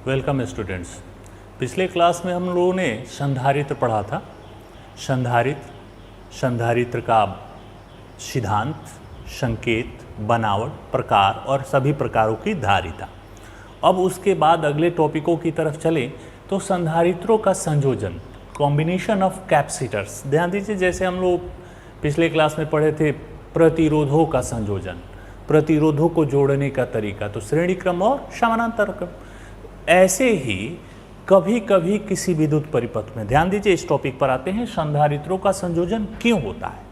Welcome students. पिछले class में हम लोगों ने संधारित्र पढ़ा था। संधारित्र का सिद्धांत, संकेत, बनावट, प्रकार और सभी प्रकारों की धारिता। अब उसके बाद अगले टॉपिकों की तरफ चलें तो संधारित्रों का संयोजन, कॉम्बिनेशन ऑफ कैपेसिटर्स। ध्यान दीजिए, जैसे हम लोग पिछले क्लास में पढ़े थे प्रतिरोधों का संयोजन, प्रतिरोधों को जोड़ने का तरीका, तो श्रेणी क्रम और समानांतर क्रम। ऐसे ही कभी कभी किसी विद्युत परिपथ में, ध्यान दीजिए इस टॉपिक पर आते हैं, संधारित्रों का संयोजन क्यों होता है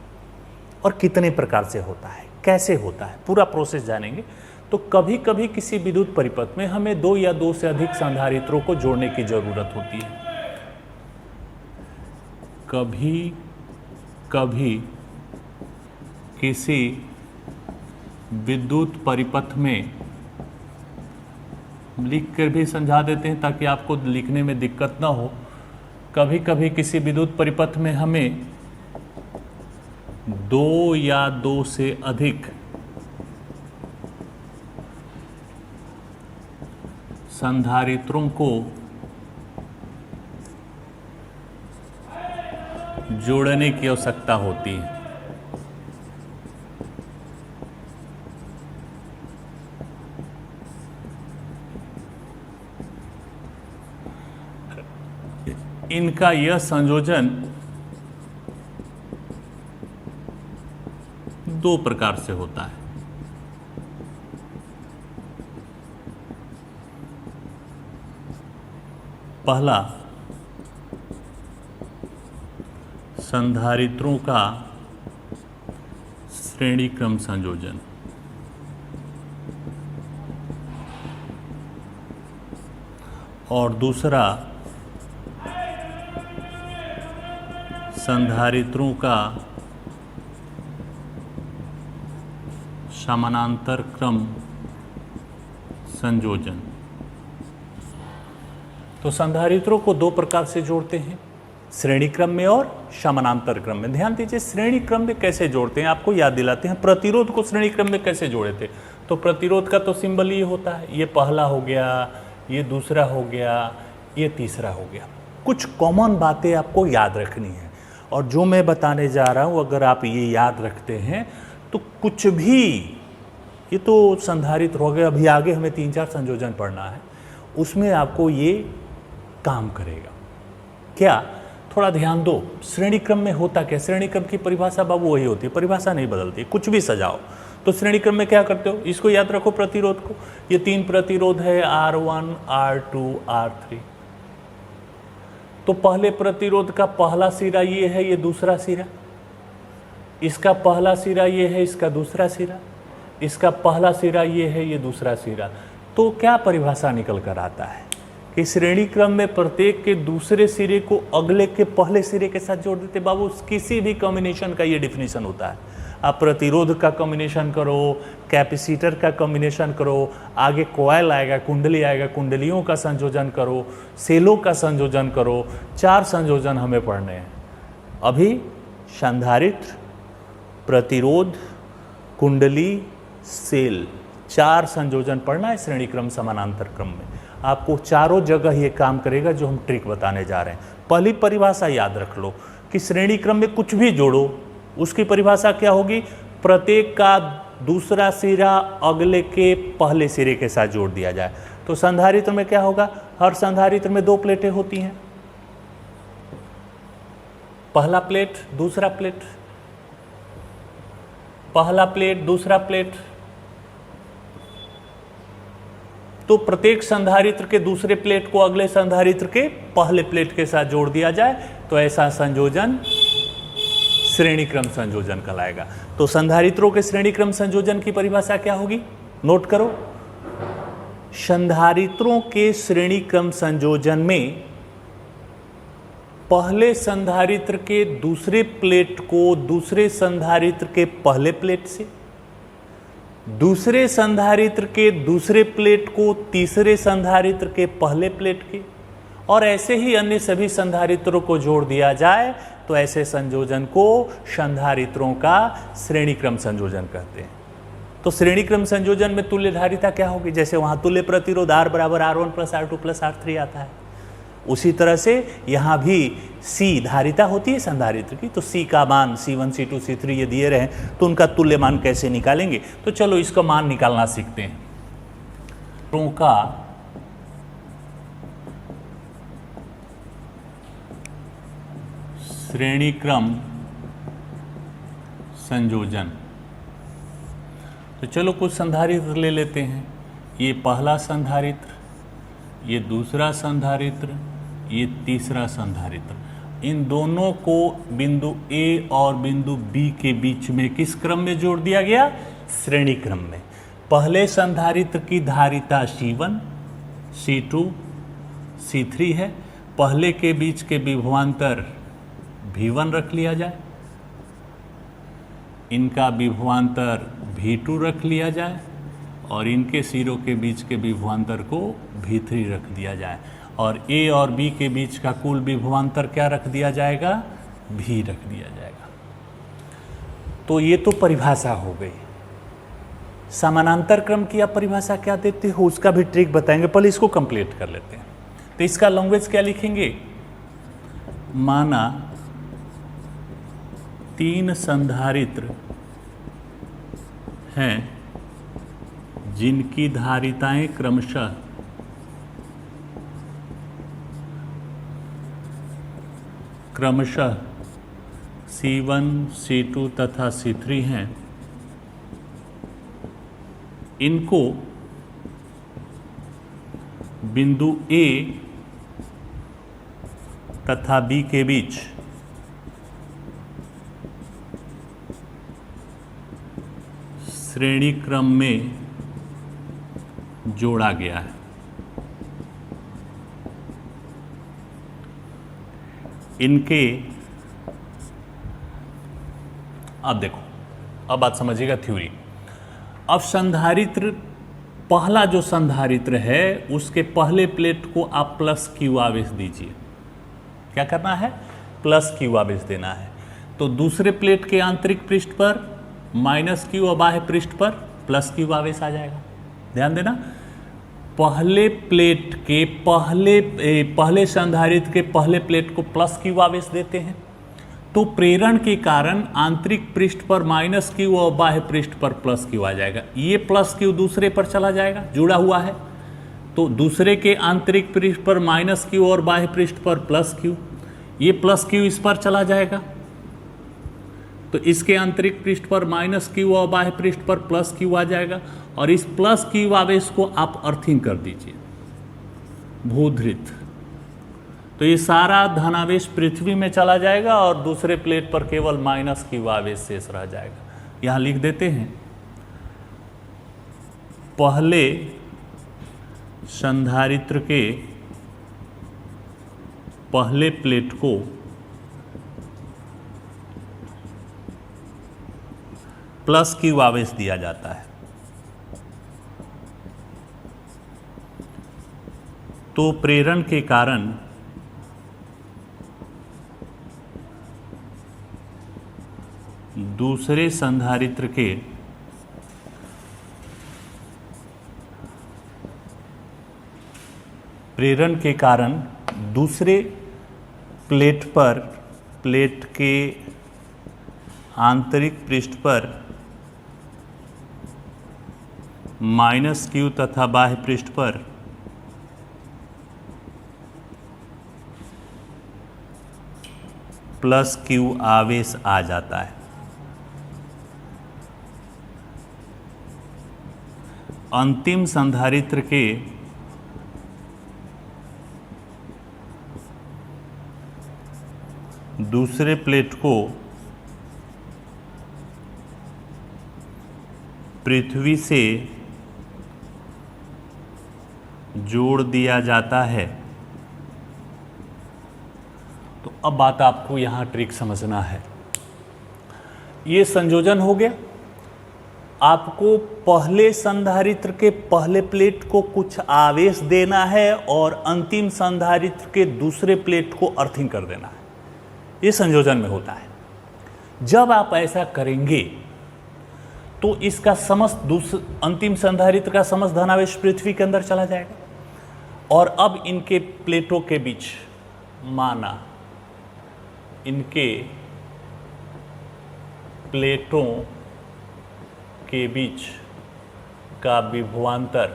और कितने प्रकार से होता है, कैसे होता है, पूरा प्रोसेस जानेंगे। तो कभी कभी किसी विद्युत परिपथ में हमें दो या दो से अधिक संधारित्रों को जोड़ने की जरूरत होती है। कभी कभी किसी विद्युत परिपथ में, लिख कर भी समझा देते हैं ताकि आपको लिखने में दिक्कत ना हो, कभी कभी किसी विद्युत परिपथ में हमें दो या दो से अधिक संधारित्रों को जोड़ने की आवश्यकता होती है। इनका यह संयोजन दो प्रकार से होता है। पहला, संधारित्रों का श्रेणी क्रम संयोजन। और दूसरा, संधारित्रों का समानांतर क्रम संयोजन। तो संधारित्रों को दो प्रकार से जोड़ते हैं, श्रेणी क्रम में और समानांतर क्रम में। ध्यान दीजिए, श्रेणी क्रम में कैसे जोड़ते हैं, आपको याद दिलाते हैं। प्रतिरोध को श्रेणी क्रम में कैसे जोड़े थे, तो प्रतिरोध का तो सिंबल ये होता है, ये पहला हो गया, ये दूसरा हो गया, ये तीसरा हो गया। कुछ कॉमन बातें आपको याद रखनी है, और जो मैं बताने जा रहा हूँ अगर आप ये याद रखते हैं तो कुछ भी, ये तो संधारित्र हो गया, अभी आगे हमें 3-4 संयोजन पढ़ना है, उसमें आपको ये काम करेगा। क्या, थोड़ा ध्यान दो, श्रेणी क्रम में होता क्या, श्रेणी क्रम की परिभाषा बाबू वही होती है, परिभाषा नहीं बदलती, कुछ भी सजाओ। तो श्रेणी क्रम में क्या करते हो, इसको याद रखो, प्रतिरोध को, ये 3 प्रतिरोध है, R1, R2, R3। तो पहले प्रतिरोध का पहला सिरा ये है, ये दूसरा सिरा, इसका पहला सिरा ये है, इसका दूसरा सिरा, इसका पहला सिरा ये है, ये दूसरा सिरा। तो क्या परिभाषा निकल कर आता है कि श्रेणी क्रम में प्रत्येक के दूसरे सिरे को अगले के पहले सिरे के साथ जोड़ देते। बाबू, किसी भी कॉम्बिनेशन का ये डिफिनीशन होता है। आप प्रतिरोध का कॉम्बिनेशन करो, कैपेसिटर का कॉम्बिनेशन करो, आगे कॉइल आएगा, कुंडली आएगा, कुंडलियों का संयोजन करो, सेलों का संयोजन करो, 4 संयोजन हमें पढ़ने हैं अभी। संधारित्र, प्रतिरोध, कुंडली, सेल, 4 संयोजन पढ़ना है श्रेणी क्रम समानांतर क्रम में। आपको चारों जगह ये काम करेगा जो हम ट्रिक बताने जा रहे हैं। पहली परिभाषा याद रख लो कि श्रेणी क्रम में कुछ भी जोड़ो, उसकी परिभाषा क्या होगी, प्रत्येक का दूसरा सिरा अगले के पहले सिरे के साथ जोड़ दिया जाए। तो संधारित्र में क्या होगा, हर संधारित्र में 2 प्लेटें होती हैं, पहला प्लेट, दूसरा प्लेट, पहला प्लेट, दूसरा प्लेट। तो प्रत्येक संधारित्र के दूसरे प्लेट को अगले संधारित्र के पहले प्लेट के साथ जोड़ दिया जाए, तो ऐसा संयोजन श्रेणी क्रम संयोजन कहलाएगा। तो संधारित्रों के श्रेणी क्रम संयोजन की परिभाषा क्या होगी, नोट करो। संधारित्रों के श्रेणी क्रम संयोजन में पहले संधारित्र के दूसरे प्लेट को दूसरे संधारित्र के पहले प्लेट से, दूसरे संधारित्र के दूसरे प्लेट को तीसरे संधारित्र के पहले प्लेट के, और ऐसे ही अन्य सभी संधारित्रों को जोड़ दिया जाए, तो ऐसे संयोजन को संधारित्रों का श्रेणी क्रम संयोजन कहते हैं। तो श्रेणी क्रम संयोजन में तुल्य धारिता क्या होगी? जैसे वहाँ तुल्य प्रतिरोध R बराबर R1 plus R2 plus R3 आता है, उसी तरह से यहाँ भी C धारिता होती है संधारित्र की, तो C का मान C1 C2 C3 ये दिए रहे, तो उनका तुल्य मान कैसे निकालेंगे? तो चलो इसका मान निकालना सीखते हैं। का श्रेणी क्रम संयोजन, तो चलो कुछ संधारित्र ले लेते हैं। ये पहला संधारित्र, ये दूसरा संधारित्र, ये तीसरा संधारित्र। इन दोनों को बिंदु A और बिंदु B के बीच में किस क्रम में जोड़ दिया गया? श्रेणी क्रम में। पहले संधारित्र की धारिता C1, C2, C3 है। पहले के बीच के विभवांतर V1 रख लिया जाए, इनका विभवांतर V2 रख लिया जाए और इनके सिरों के बीच के विभवांतर को V3 रख दिया जाए, और A और B के बीच का कुल विभवांतर क्या रख दिया जाएगा? V रख दिया जाएगा। तो ये तो परिभाषा हो गई। समानांतर क्रम की आप परिभाषा क्या देते हो उसका भी ट्रिक बताएंगे, पहले इसको कंप्लीट कर लेते हैं। तो इसका लैंग्वेज क्या लिखेंगे? माना 3 संधारित्र हैं जिनकी धारिताएं क्रमशः C1, C2 तथा C3 हैं। इनको बिंदु A तथा B के बीच श्रेणी क्रम में जोड़ा गया है। इनके, अब देखो, अब बात समझिएगा थ्योरी। अब संधारित्र, पहला जो संधारित्र है उसके पहले प्लेट को आप प्लस Q आवेश दीजिए। क्या करना है? प्लस Q आवेश देना है। तो दूसरे प्लेट के आंतरिक पृष्ठ पर माइनस Q और बाह्य पृष्ठ पर प्लस Q आवेश आ जाएगा। ध्यान देना, पहले प्लेट के पहले संधारित्र के पहले प्लेट को प्लस Q आवेश देते हैं, तो प्रेरण के कारण आंतरिक पृष्ठ पर माइनस Q और बाह्य पृष्ठ पर प्लस Q आ जाएगा। ये प्लस Q दूसरे पर चला जाएगा, जुड़ा हुआ है, तो दूसरे के आंतरिक पृष्ठ पर माइनस Q और बाह्य पृष्ठ पर प्लस Q, ये प्लस Q इस पर चला जाएगा, तो इसके आंतरिक पृष्ठ पर माइनस Q और बाह्य पृष्ठ पर प्लस Q आ जाएगा, और इस प्लस Q आवेश को आप अर्थिंग कर दीजिए, भूधृत। तो ये सारा धनावेश पृथ्वी में चला जाएगा और दूसरे प्लेट पर केवल माइनस Q आवेश शेष रह जाएगा। यहाँ लिख देते हैं, पहले संधारित्र के पहले प्लेट को प्लस Q आवेश दिया जाता है, तो प्रेरण के कारण दूसरे संधारित्र के दूसरे प्लेट पर, प्लेट के आंतरिक पृष्ठ पर माइनस Q तथा बाह्य पृष्ठ पर प्लस Q आवेश आ जाता है। अंतिम संधारित्र के दूसरे प्लेट को पृथ्वी से जोड़ दिया जाता है। तो अब बात आपको यहाँ ट्रिक समझना है। ये संयोजन हो गया, आपको पहले संधारित्र के पहले प्लेट को कुछ आवेश देना है और अंतिम संधारित्र के दूसरे प्लेट को अर्थिंग कर देना है। ये संयोजन में होता है। जब आप ऐसा करेंगे तो इसका समस्त अंतिम संधारित्र का समस्त धनावेश पृथ्वी के अंदर चला जाएगा। और अब इनके प्लेटों के बीच माना इनके प्लेटों के बीच का विभवांतर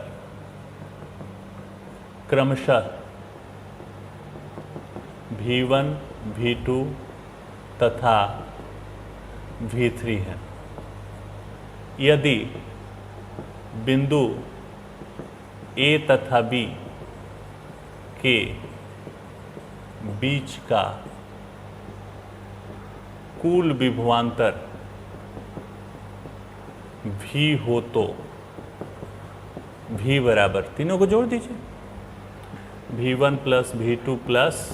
क्रमशः V1, V2 तथा V3 है। यदि बिंदु A तथा B के बीच का कुल विभवांतर V हो तो V बराबर, तीनों को जोड़ दीजिए, V1 plus V2 plus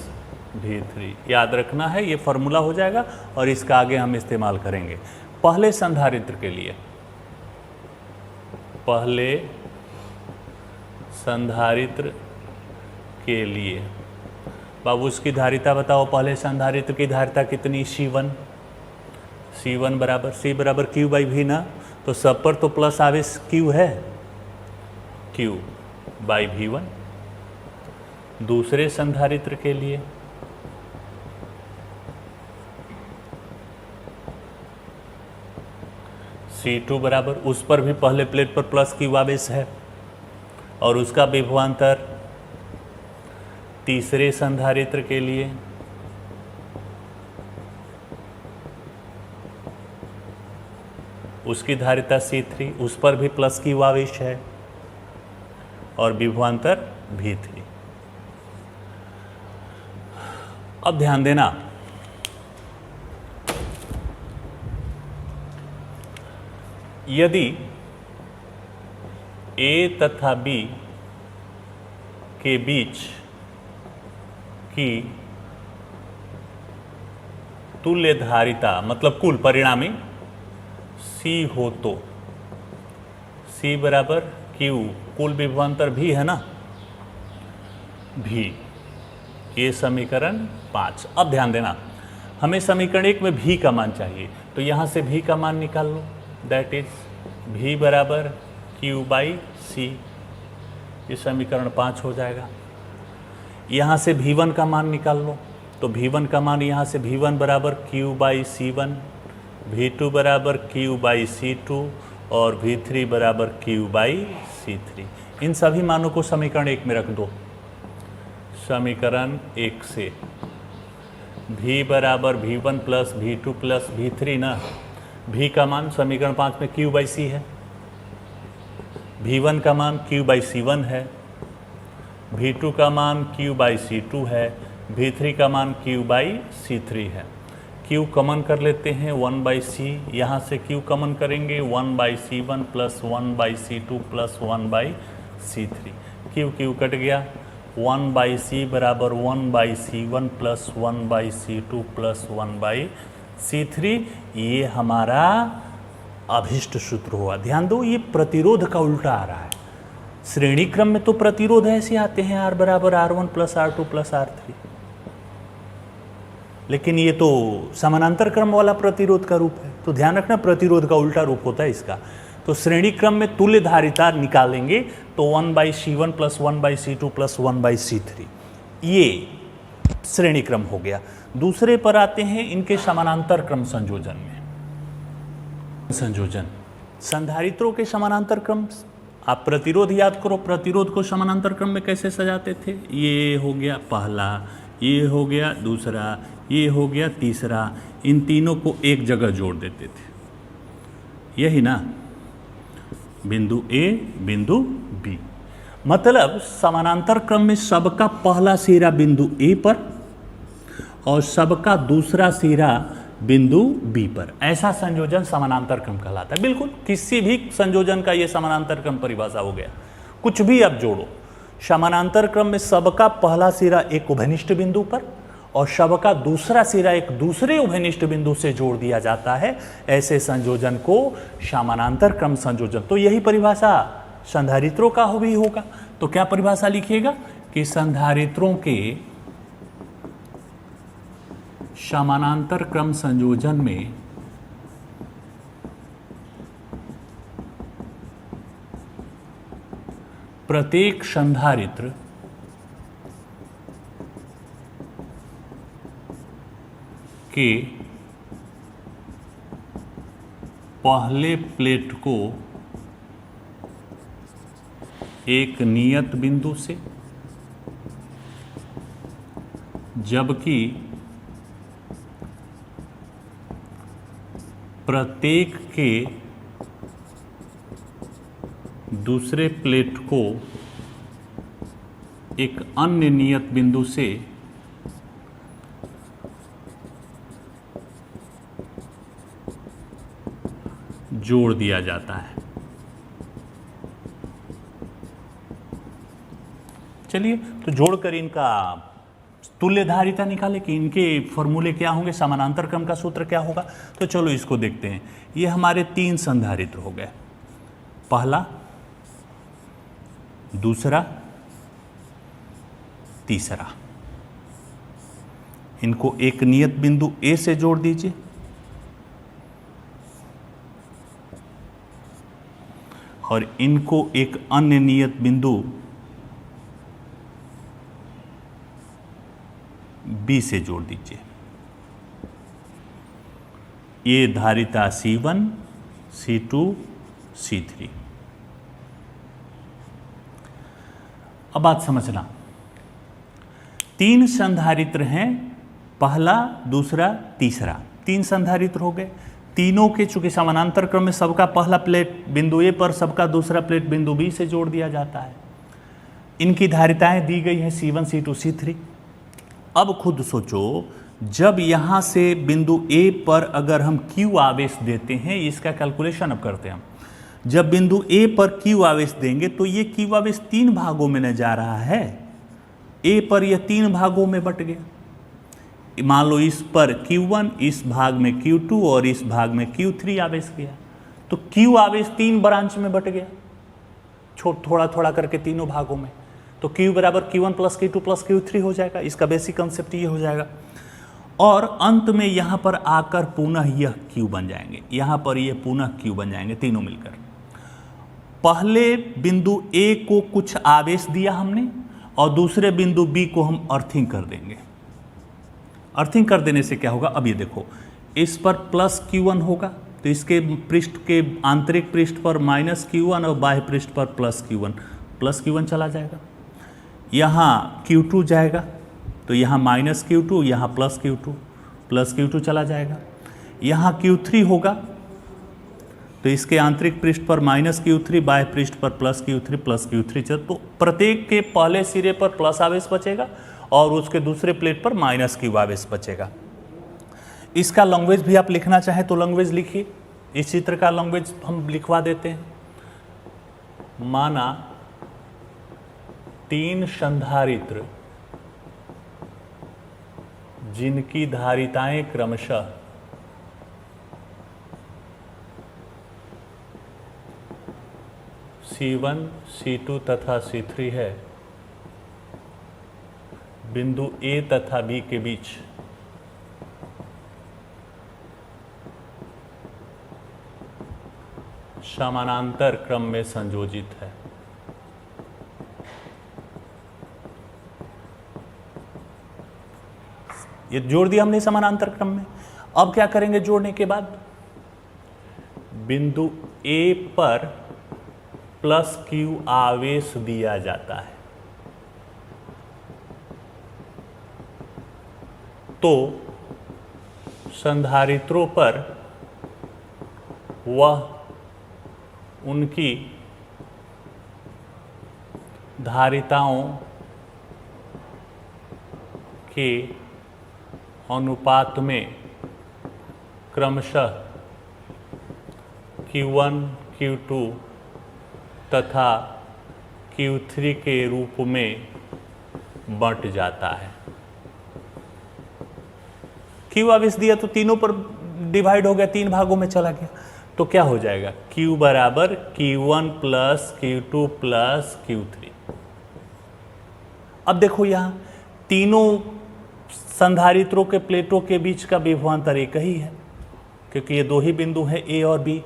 V3। याद रखना है, ये फॉर्मूला हो जाएगा और इसका आगे हम इस्तेमाल करेंगे। पहले संधारित्र के लिए, पहले संधारित्र के लिए बाबू उसकी धारिता बताओ। पहले संधारित्र की धारिता कितनी? C1। C1 बराबर C बराबर Q बाई V ना, तो सब पर तो प्लस आवेश Q है, Q बाई V1। दूसरे संधारित्र के लिए C2 बराबर, उस पर भी पहले प्लेट पर प्लस Q आवेश है और उसका विभवांतर तीसरे संधारित्र के लिए उसकी धारिता C3, उस पर भी प्लस Q आवेश है और विभवांतर V3। अब ध्यान देना, यदि A तथा B के बीच की तुल्य धारिता मतलब कुल परिणामी C हो तो C बराबर Q, कुल विभवांतर भी है ना, भी। ये समीकरण 5। अब ध्यान देना, हमें समीकरण 1 में भी का मान चाहिए, तो यहाँ से भी का मान निकाल लो, दैट इज V बराबर Q बाई C। ये समीकरण 5 हो जाएगा। यहाँ से V1 का मान निकाल लो, तो V1 का मान यहाँ से V1 बराबर Q बाई C1, V2 बराबर Q बाई C2 और V3 बराबर Q बाई C3। इन सभी मानों को समीकरण 1 में रख दो। समीकरण 1 से V बराबर V1 plus V2 plus V3 ना, V का मान समीकरण 5 में Q बाई C है, V1 का मान Q बाई C1 है, V2 का मान Q बाई C2 है, V3 का मान Q बाई C3 है। Q कॉमन कर लेते हैं 1 बाई C, यहाँ से Q कॉमन करेंगे 1 by C1 plus 1 by C2 plus 1 by C3। Q cut गया, 1 बाई C बराबर 1 by C1 plus 1 by C2 plus 1 by C3। ये हमारा अभिष्ट सूत्र हुआ। ध्यान दो, ये प्रतिरोध का उल्टा आ रहा है। श्रेणी क्रम में तो प्रतिरोध ऐसे आते हैं R बराबर R1 plus R2 plus R3, लेकिन ये तो समानांतर क्रम वाला प्रतिरोध का रूप है। तो ध्यान रखना, प्रतिरोध का उल्टा रूप होता है इसका। तो श्रेणी क्रम में तुल्य धारिता निकालेंगे तो 1 by C1 plus 1 by C2 plus 1 by C3, ये श्रेणी क्रम हो गया। दूसरे पर आते हैं इनके समानांतर क्रम संयोजन में। संयोजन संधारित्रों के समानांतर क्रम, आप प्रतिरोध याद करो, प्रतिरोध को समानांतर क्रम में कैसे सजाते थे? ये हो गया पहला, ये हो गया दूसरा, ये हो गया तीसरा, इन तीनों को एक जगह जोड़ देते थे, यही ना, बिंदु A बिंदु B। मतलब समानांतर क्रम में सबका पहला सिरा बिंदु A पर और सबका दूसरा सिरा बिंदु B पर, ऐसा संयोजन समानांतर क्रम कहलाता है। बिल्कुल किसी भी संयोजन का ये समानांतर क्रम परिभाषा हो गया। कुछ भी आप जोड़ो, समानांतर क्रम में सबका पहला सिरा एक उभयनिष्ठ बिंदु पर और सबका दूसरा सिरा एक दूसरे उभयनिष्ठ बिंदु से जोड़ दिया जाता है, ऐसे संयोजन को समानांतर क्रम संयोजन। तो यही परिभाषा संधारित्रों का भी होगा। तो क्या परिभाषा लिखिएगा कि संधारित्रों के समानांतर क्रम संयोजन में प्रत्येक संधारित्र के पहले प्लेट को एक नियत बिंदु से, जबकि प्रत्येक के दूसरे प्लेट को एक अन्य नियत बिंदु से जोड़ दिया जाता है। चलिए, तो जोड़कर इनका तुल्य धारिता निकाले कि इनके फॉर्मूले क्या होंगे, समानांतर क्रम का सूत्र क्या होगा। तो चलो इसको देखते हैं। ये हमारे 3 संधारित्र हो गए, पहला, दूसरा, तीसरा। इनको एक नियत बिंदु ए से जोड़ दीजिए और इनको एक अन्य नियत बिंदु बी से जोड़ दीजिए। ये धारिता C1, C2, C3। अब बात समझना, 3 संधारित्र हैं, पहला, दूसरा, तीसरा। 3 संधारित्र हो गए। तीनों के चूंकि समानांतर क्रम में सबका पहला प्लेट बिंदु ए पर, सबका दूसरा प्लेट बिंदु बी से जोड़ दिया जाता है। इनकी धारिताएं दी गई हैं C1, C2, C3। अब खुद सोचो, जब यहां से बिंदु ए पर अगर हम Q आवेश देते हैं, इसका कैलकुलेशन अब करते हैं हम। जब बिंदु ए पर Q आवेश देंगे तो ये Q आवेश 3 भागों में न जा रहा है। ए पर यह 3 भागों में बट गया। मान लो इस पर Q1, इस भाग में Q2 और इस भाग में Q3 आवेश गया, तो Q आवेश 3 ब्रांच में बट गया, थोड़ा थोड़ा करके तीनों भागों में। तो Q बराबर Q1 plus Q2 plus Q3 हो जाएगा। इसका बेसिक कंसेप्ट ये हो जाएगा। और अंत में यहाँ पर आकर पुनः यह Q बन जाएंगे, यहाँ पर यह पुनः Q बन जाएंगे, तीनों मिलकर। पहले बिंदु A को कुछ आवेश दिया हमने और दूसरे बिंदु B को हम अर्थिंग कर देंगे। अर्थिंग कर देने से क्या होगा, अब ये देखो, इस पर प्लस Q1 होगा तो इसके पृष्ठ के आंतरिक पृष्ठ पर माइनस Q1 और बाह्य पृष्ठ पर प्लस Q1 चला जाएगा। यहाँ Q2 जाएगा तो यहाँ माइनस Q2, यहाँ प्लस Q2 चला जाएगा। यहाँ Q3 होगा तो इसके आंतरिक पृष्ठ पर माइनस Q3, बाह्य पृष्ठ पर प्लस Q3 चल, तो प्रत्येक के पहले सिरे पर प्लस आवेश बचेगा और उसके दूसरे प्लेट पर माइनस Q आवेश बचेगा। इसका लैंग्वेज भी आप लिखना चाहें तो लैंग्वेज लिखिए। इस चित्र का लैंग्वेज हम लिखवा देते हैं। माना 3 संधारित्र जिनकी धारिताएं क्रमशः C1, C2 तथा C3 है, बिंदु A तथा B के बीच समानांतर क्रम में संयोजित है। ये जोड़ दिया हमने समानांतर क्रम में। अब क्या करेंगे जोड़ने के बाद, बिंदु A पर प्लस Q आवेश दिया जाता है, तो संधारित्रों पर वह उनकी धारिताओं के अनुपात में क्रमशः Q1, Q2 तथा Q3 के रूप में बंट जाता है। Q आवेश दिया तो तीनों पर डिवाइड हो गया, 3 भागों में चला गया, तो क्या हो जाएगा, Q बराबर Q1 plus Q2 plus Q3। अब देखो यहाँ तीनों संधारित्रों के प्लेटों के बीच का विभवांतर एक ही है, क्योंकि ये 2 ही बिंदु हैं A और B।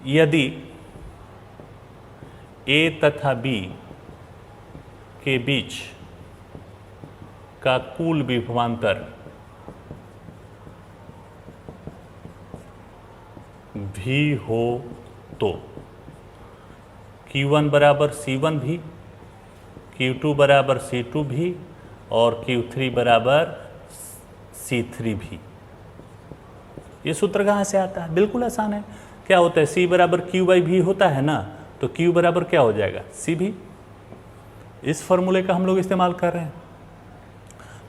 यदि A तथा B के बीच का कुल विभवांतर भी हो तो Q1 बराबर C1 भी, Q2 बराबर C2 भी और Q3 बराबर C3 भी। ये सूत्र कहाँ से आता है? बिल्कुल आसान है। क्या होता है? C बराबर Q बाई भी होता है ना, तो Q बराबर क्या हो जाएगा? C भी। इस फॉर्मूले का हम लोग इस्तेमाल कर रहे हैं।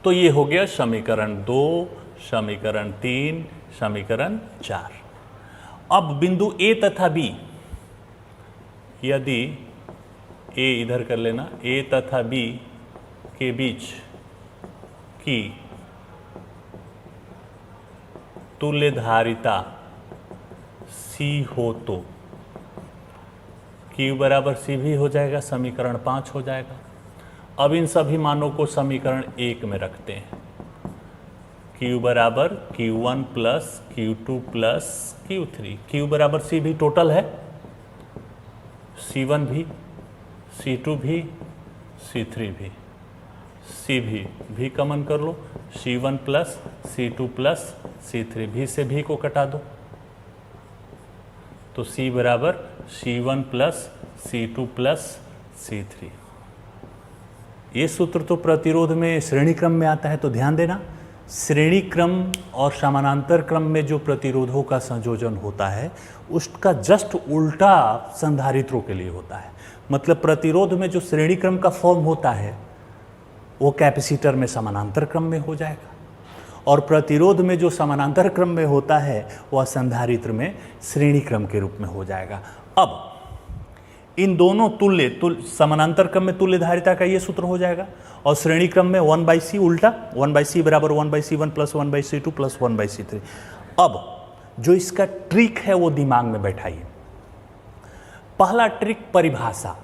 तो ये हो गया समीकरण 2, समीकरण 3, समीकरण 4। अब बिंदु A तथा B, यदि A इधर कर लेना, A तथा B के बीच की तुल्यधारिता C हो तो Q बराबर C भी हो जाएगा, समीकरण 5 हो जाएगा। अब इन सभी मानों को समीकरण 1 में रखते हैं। Q बराबर Q1 plus Q2 plus Q3, Q बराबर C भी टोटल है, C1 भी, C2 भी, C3 भी, C भी कॉमन कर लो, C1 plus C2 plus C3, भी से भी को कटा दो, तो C बराबर C1 plus C2 plus C3। ये सूत्र तो प्रतिरोध में श्रेणी क्रम में आता है, तो ध्यान देना, श्रेणी क्रम और समानांतर क्रम में जो प्रतिरोधों का संयोजन होता है उसका जस्ट उल्टा संधारित्रों के लिए होता है। मतलब प्रतिरोध में जो श्रेणी क्रम का फॉर्म होता है वो कैपेसिटर में समानांतर क्रम में हो जाएगा, और प्रतिरोध में जो समानांतर क्रम में होता है वह संधारित्र में श्रेणी क्रम के रूप में हो जाएगा। अब इन दोनों समानांतर क्रम में तुल्यधारिता का ये सूत्र हो जाएगा, और श्रेणी क्रम में 1/c उल्टा, 1/c बराबर 1/c1 plus 1/c2 plus 1/c3। अब जो इसका ट्रिक है वो दिमाग में बैठाइए। पहला ट्रिक, परिभाषा।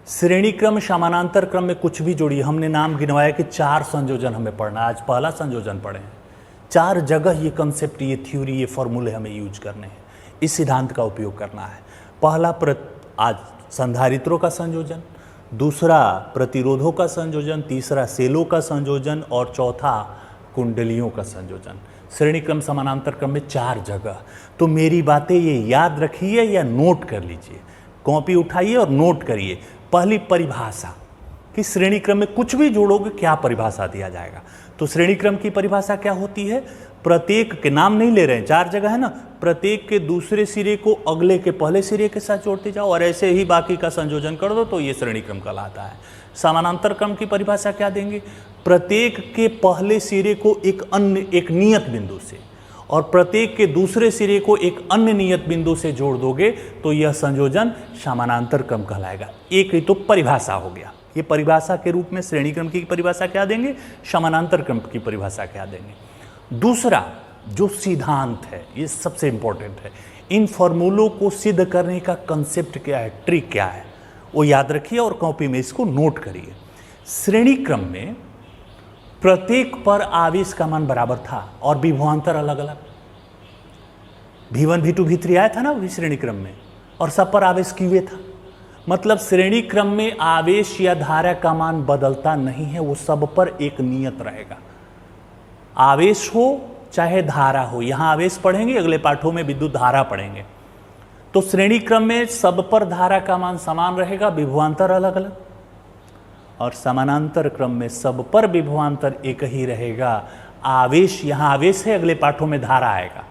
श्रेणी क्रम समानांतर क्रम में कुछ भी जोड़िए। हमने नाम गिनवाया कि 4 संयोजन हमें पढ़ना, आज पहला संयोजन पढ़े हैं। 4 जगह ये कंसेप्ट, ये थ्योरी, ये फॉर्मूले हमें यूज करने हैं, इस सिद्धांत का उपयोग करना है। पहला आज संधारित्रों का संयोजन, दूसरा प्रतिरोधों का संयोजन, तीसरा सेलों का संयोजन और चौथा कुंडलियों का संयोजन। श्रेणी क्रम समानांतर क्रम में 4 जगह। तो मेरी बातें ये याद रखिए या नोट कर लीजिए, कॉपी उठाइए और नोट करिए। पहली परिभाषा कि श्रेणी क्रम में कुछ भी जोड़ोगे क्या परिभाषा दिया जाएगा। तो श्रेणी क्रम की परिभाषा क्या होती है? प्रत्येक के नाम नहीं ले रहे हैं, 4 जगह है ना, प्रत्येक के दूसरे सिरे को अगले के पहले सिरे के साथ जोड़ते जाओ और ऐसे ही बाकी का संयोजन कर दो, तो ये श्रेणी क्रम कहलाता है। समानांतर क्रम की परिभाषा क्या देंगे? प्रत्येक के पहले सिरे को एक नियत बिंदु से और प्रत्येक के दूसरे सिरे को एक अन्य नियत बिंदु से जोड़ दोगे तो यह संयोजन समानांतर क्रम कहलाएगा। एक ही तो परिभाषा हो गया। ये परिभाषा के रूप में श्रेणी क्रम की परिभाषा क्या देंगे, समानांतर क्रम की परिभाषा क्या देंगे। दूसरा जो सिद्धांत है, ये सबसे इंपॉर्टेंट है। इन फॉर्मूलों को सिद्ध करने का कंसेप्ट क्या है, ट्रिक क्या है, वो याद रखिए और कॉपी में इसको नोट करिए। श्रेणी क्रम में प्रत्येक पर आवेश का मान बराबर था और विभवांतर अलग अलग। V1 V2 V3 आया था ना वही श्रेणी क्रम में, और सब पर आवेश QA था। मतलब श्रेणी क्रम में आवेश या धारा का मान बदलता नहीं है, वो सब पर एक नियत रहेगा। आवेश हो चाहे धारा हो, यहां आवेश पढ़ेंगे, अगले पाठों में विद्युत धारा पढ़ेंगे। तो श्रेणी क्रम में सब पर धारा का मान समान रहेगा, विभवांतर अलग अलग, और समानांतर क्रम में सब पर विभवांतर एक ही रहेगा। आवेश, यहां आवेश है, अगले पाठों में धारा आएगा,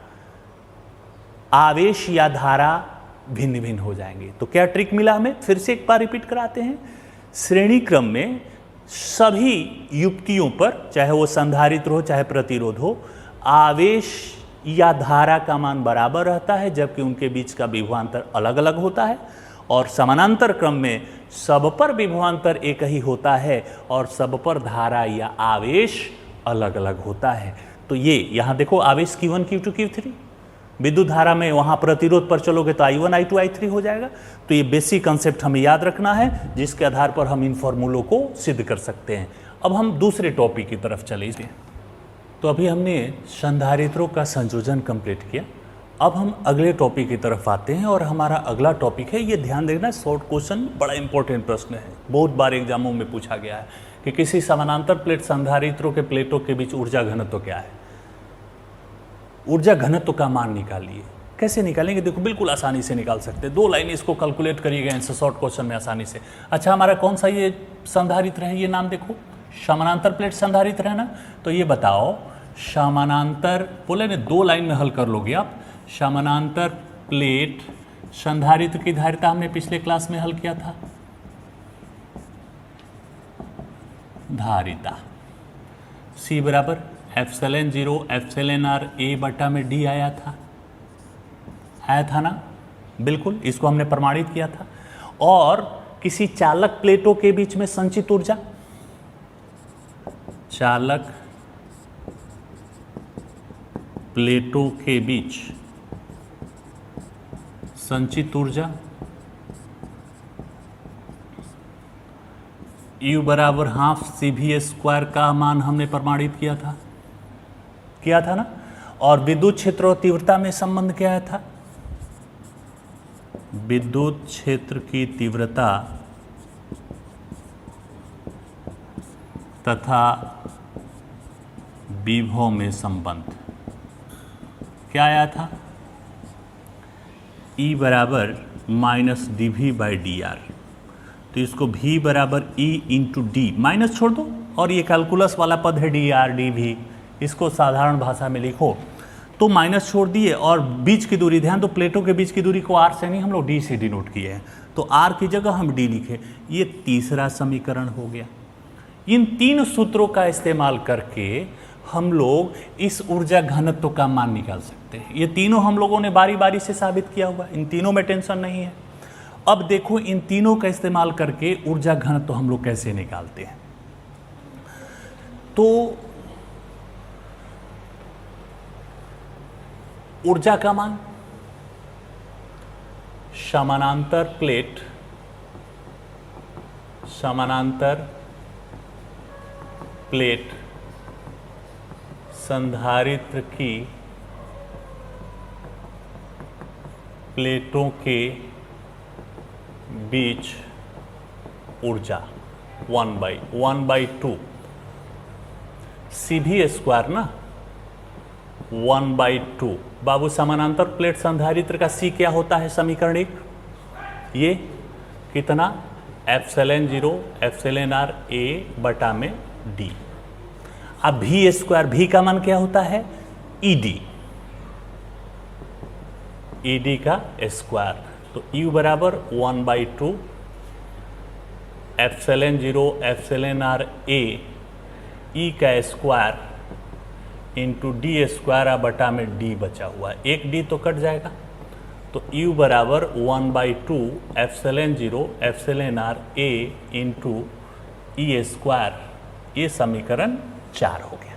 आवेश या धारा भिन्न भिन्न हो जाएंगे। तो क्या ट्रिक मिला हमें, फिर से एक बार रिपीट कराते हैं। श्रेणी क्रम में सभी युक्तियों पर, चाहे वो संधारित्र हो चाहे प्रतिरोध हो, आवेश या धारा का मान बराबर रहता है, जबकि उनके बीच का विभवांतर अलग अलग होता है। और समानांतर क्रम में सब पर विभवांतर एक ही होता है और सब पर धारा या आवेश अलग अलग होता है। तो ये यहाँ देखो, आवेश Q1 Q2 Q3, विद्युत धारा में वहाँ प्रतिरोध पर चलोगे तो I1 I2 I3 हो जाएगा। तो ये बेसिक कंसेप्ट हमें याद रखना है, जिसके आधार पर हम इन फॉर्मूलों को सिद्ध कर सकते हैं। अब हम दूसरे टॉपिक की तरफ चले। तो अभी हमने संधारित्रों का संयोजन कंप्लीट किया। अब हम अगले टॉपिक की तरफ आते हैं और हमारा अगला टॉपिक है, ये ध्यान देना, शॉर्ट क्वेश्चन, बड़ा इंपॉर्टेंट प्रश्न है, बहुत बार एग्जामों में पूछा गया है कि किसी समानांतर प्लेट संधारित्रों के प्लेटों के बीच ऊर्जा घनत्व क्या है। ऊर्जा घनत्व का मान निकालिए। कैसे निकालेंगे? देखो बिल्कुल आसानी से निकाल सकते हैं, 2 लाइन इसको कैलकुलेट करिएगा आंसर शॉर्ट क्वेश्चन में आसानी से। अच्छा, हमारा कौन सा ये संधारित्र है, ये नाम देखो, समानांतर प्लेट संधारित्र है ना। तो ये बताओ, समानांतर बोले ना, 2 लाइन में हल कर लोगे आप। समानांतर प्लेट संधारित्र की धारिता हमने पिछले क्लास में हल किया था, धारिता C बराबर ε0 εr A बटा में D आया था ना, बिल्कुल, इसको हमने प्रमाणित किया था। और किसी चालक प्लेटों के बीच में संचित ऊर्जा, चालक प्लेटों के बीच संचित ऊर्जा U बराबर हाफ CV² का मान हमने प्रमाणित किया था ना। और विद्युत क्षेत्र और तीव्रता में संबंध क्या था? विद्युत क्षेत्र की तीव्रता तथा विभव में संबंध क्या आया था? E बराबर -dV/dr। तो इसको V बराबर E इंटू डी, माइनस छोड़ दो, और ये कैलकुलस वाला पद है dr dV, इसको साधारण भाषा में लिखो तो माइनस छोड़ दिए। और बीच की दूरी, ध्यान दो, प्लेटों के बीच की दूरी को r से नहीं, हम लोग d से डिनोट किए हैं, तो r की जगह हम d लिखे। ये तीसरा समीकरण हो गया। इन 3 सूत्रों का इस्तेमाल करके हम लोग इस ऊर्जा घनत्व का मान निकाल सकते हैं। ये तीनों हम लोगों ने बारी बारी से साबित किया हुआ, इन तीनों में टेंशन नहीं है। अब देखो, इन तीनों का इस्तेमाल करके ऊर्जा घनत्व हम लोग कैसे निकालते हैं। तो ऊर्जा का मान समानांतर प्लेट संधारित्र की प्लेटों के बीच ऊर्जा 1/2 CV² ना, 1/2। बाबू, समानांतर प्लेट संधारित्र का C क्या होता है? समीकरण 1, ये कितना? ε0 εr A बटा में D। अब V², V का मान क्या होता है? ED का स्क्वायर। तो U बराबर 1/2 ε0 εr A E का स्क्वायर इंटू D² बटा में D बचा हुआ है, एक D तो कट जाएगा, तो U बराबर 1/2 ε0 εr A इंटू E²। ये समीकरण 4 हो गया।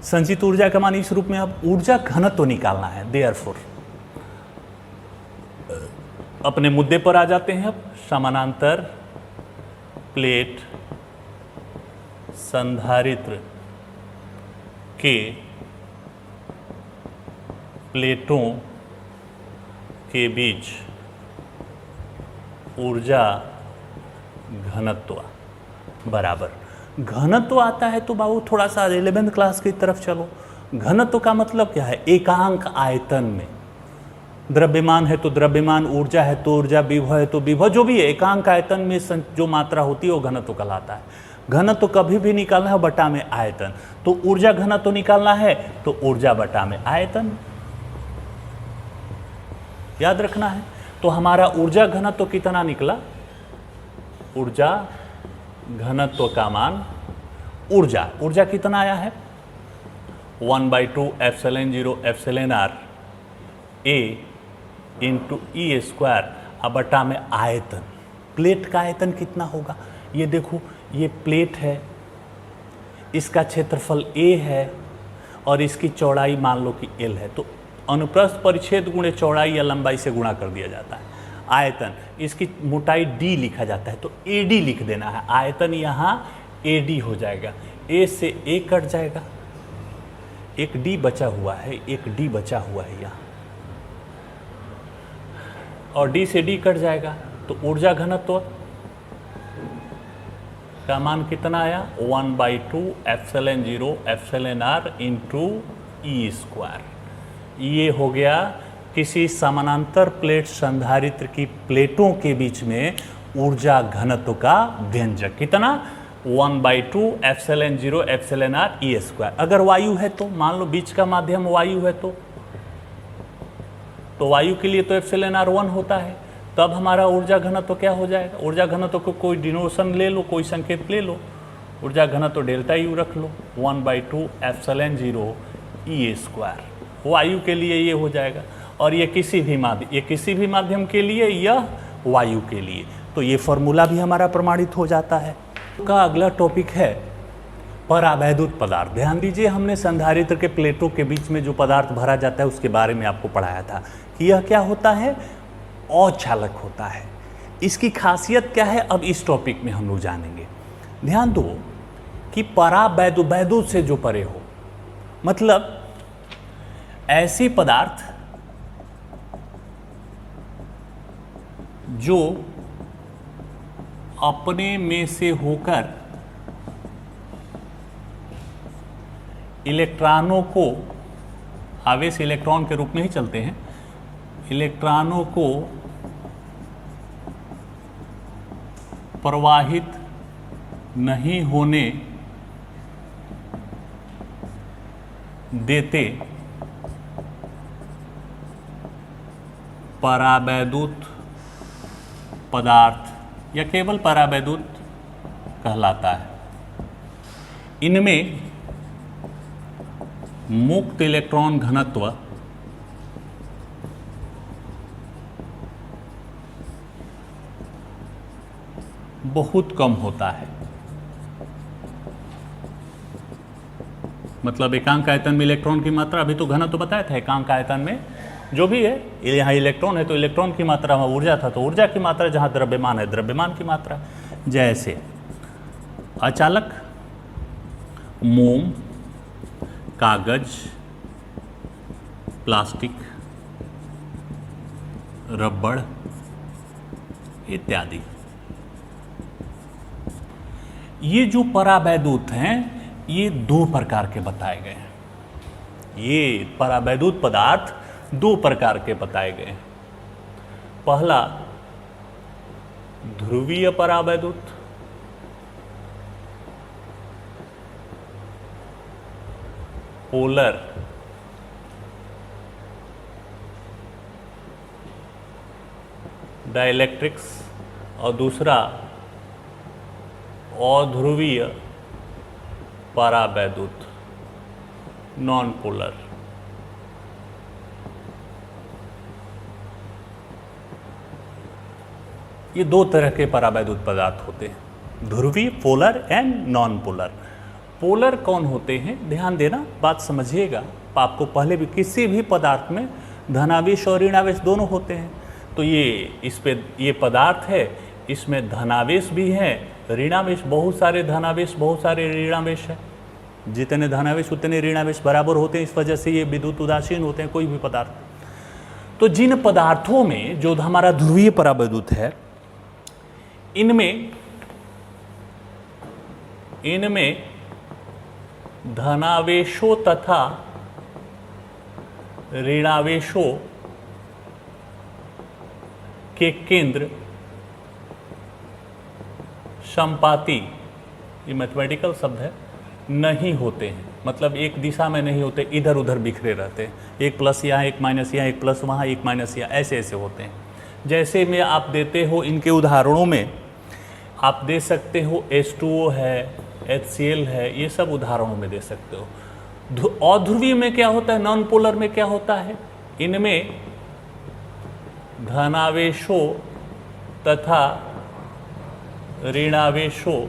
संचित ऊर्जा का मान इस रूप में। अब ऊर्जा घनत्व तो निकालना है, देयरफॉर अपने मुद्दे पर आ जाते हैं। अब समानांतर प्लेट संधारित्र के प्लेटों के बीच ऊर्जा घनत्व बराबर, घनत्व आता है तो बाबू थोड़ा सा 11th क्लास की तरफ चलो। घनत्व का मतलब क्या है? एकांक आयतन में। द्रव्यमान है तो द्रव्यमान, ऊर्जा है तो ऊर्जा, विभव है तो विभव, जो भी है एकांक आयतन में जो मात्रा होती है वो घनत्व कहलाता है। घनत्व कभी भी निकालना है बटा में आयतन, तो ऊर्जा घनत्व निकालना है तो ऊर्जा बटा में आयतन, याद रखना है। तो हमारा ऊर्जा घनत्व कितना निकला? ऊर्जा घनत्व का मान, ऊर्जा कितना आया है? 1/2 ε0 εr A इंटू E² अब बटा में आयतन। प्लेट का आयतन कितना होगा? ये देखो, ये प्लेट है, इसका क्षेत्रफल A है और इसकी चौड़ाई मान लो कि L है, तो अनुप्रस्थ परिच्छेद गुणे चौड़ाई या लंबाई से गुणा कर दिया जाता है। आयतन, इसकी मोटाई D लिखा जाता है, तो AD लिख देना है। आयतन यहाँ AD हो जाएगा, A से A कट जाएगा, एक D बचा हुआ है, एक D बचा हुआ है यहाँ, और डी से डी कट जाएगा, तो ऊर्जा घनत्व का मान कितना आया 1/2 epsilon 0 epsilon r into E square. ये हो गया किसी समानांतर प्लेट संधारित्र की प्लेटों के बीच में ऊर्जा घनत्व का व्यंजक, कितना 1/2 epsilon 0 epsilon r E square. अगर वायु है तो मान लो बीच का माध्यम वायु है तो वायु के लिए तो एप्सिलॉन r 1 होता है, तब हमारा ऊर्जा घनत्व क्या हो जाएगा। ऊर्जा घनत्व को कोई डिनोशन ले लो, कोई संकेत ले लो, ऊर्जा घनत्व डेल्टा यू रख लो 1/2 एप्सिलॉन 0 ई स्क्वायर। वायु के लिए ये हो जाएगा, और ये किसी भी माध्यम के लिए, यह वायु के लिए, तो ये फॉर्मूला भी हमारा प्रमाणित हो जाता है। का अगला टॉपिक है परावैद्युत पदार्थ। ध्यान दीजिए, हमने संधारित्र के प्लेटों के बीच में जो पदार्थ भरा जाता है उसके बारे में आपको पढ़ाया था कि यह क्या होता है, अचालक होता है। इसकी खासियत क्या है, अब इस टॉपिक में हम लोग जानेंगे। ध्यान दो कि परावैद्युत से जो परे हो, मतलब ऐसे पदार्थ जो अपने में से होकर इलेक्ट्रॉनों को, आवेश इलेक्ट्रॉन के रूप में ही चलते हैं, इलेक्ट्रॉनों को प्रवाहित नहीं होने देते परावैद्युत पदार्थ या केवल परावैद्युत कहलाता है। इनमें मुक्त इलेक्ट्रॉन घनत्व बहुत कम होता है। मतलब एकांक आयतन में इलेक्ट्रॉन की मात्रा, अभी तो घनत्व तो बताया था, एकांक आयतन में जो भी है, यहाँ इलेक्ट्रॉन है तो इलेक्ट्रॉन की मात्रा, वहाँ ऊर्जा था तो ऊर्जा की मात्रा, जहाँ द्रव्यमान है द्रव्यमान की मात्रा। जैसे अचालक, मोम, कागज, प्लास्टिक, रबड़ इत्यादि। ये जो परावैद्युत हैं ये दो प्रकार के बताए गए हैं। ये परावैद्युत पदार्थ दो प्रकार के बताए गए हैं। पहला ध्रुवीय परावैद्युत, पोलर डाइलेक्ट्रिक्स, और दूसरा अध्रुवीय परावैद्युत नॉन पोलर। ये दो तरह के परावैद्युत पदार्थ होते हैं, ध्रुवीय, polar and non polar. Polar कौन होते हैं, ध्यान देना, बात समझिएगा। आपको पहले भी किसी भी पदार्थ में धनावेश और ऋणावेश दोनों होते हैं, तो ये पदार्थ है, इसमें धनावेश भी है, ऋणावेश, बहुत सारे धनावेश बहुत सारे ऋणावेश है। जितने धनावेश उतने ऋणावेश बराबर होते हैं, इस वजह से ये विद्युत उदासीन होते हैं कोई भी पदार्थ। तो जिन पदार्थों में जो हमारा ध्रुवीय परावैद्युत है, इनमें धनावेशों तथा ऋणावेशों के केंद्र संपाती, ये मैथमेटिकल शब्द है, नहीं होते हैं। मतलब एक दिशा में नहीं होते, इधर उधर बिखरे रहते हैं, एक प्लस यहाँ, एक माइनस यहाँ, एक प्लस वहाँ, एक माइनस यहाँ, ऐसे ऐसे होते हैं। जैसे में आप देते हो, इनके उदाहरणों में आप दे सकते हो H2O है, HCl है, ये सब उदाहरणों में दे सकते हो। अध्रुवीय में क्या होता है, नॉन पोलर में क्या होता है, इनमें धनावेशों तथा ऋणावेशों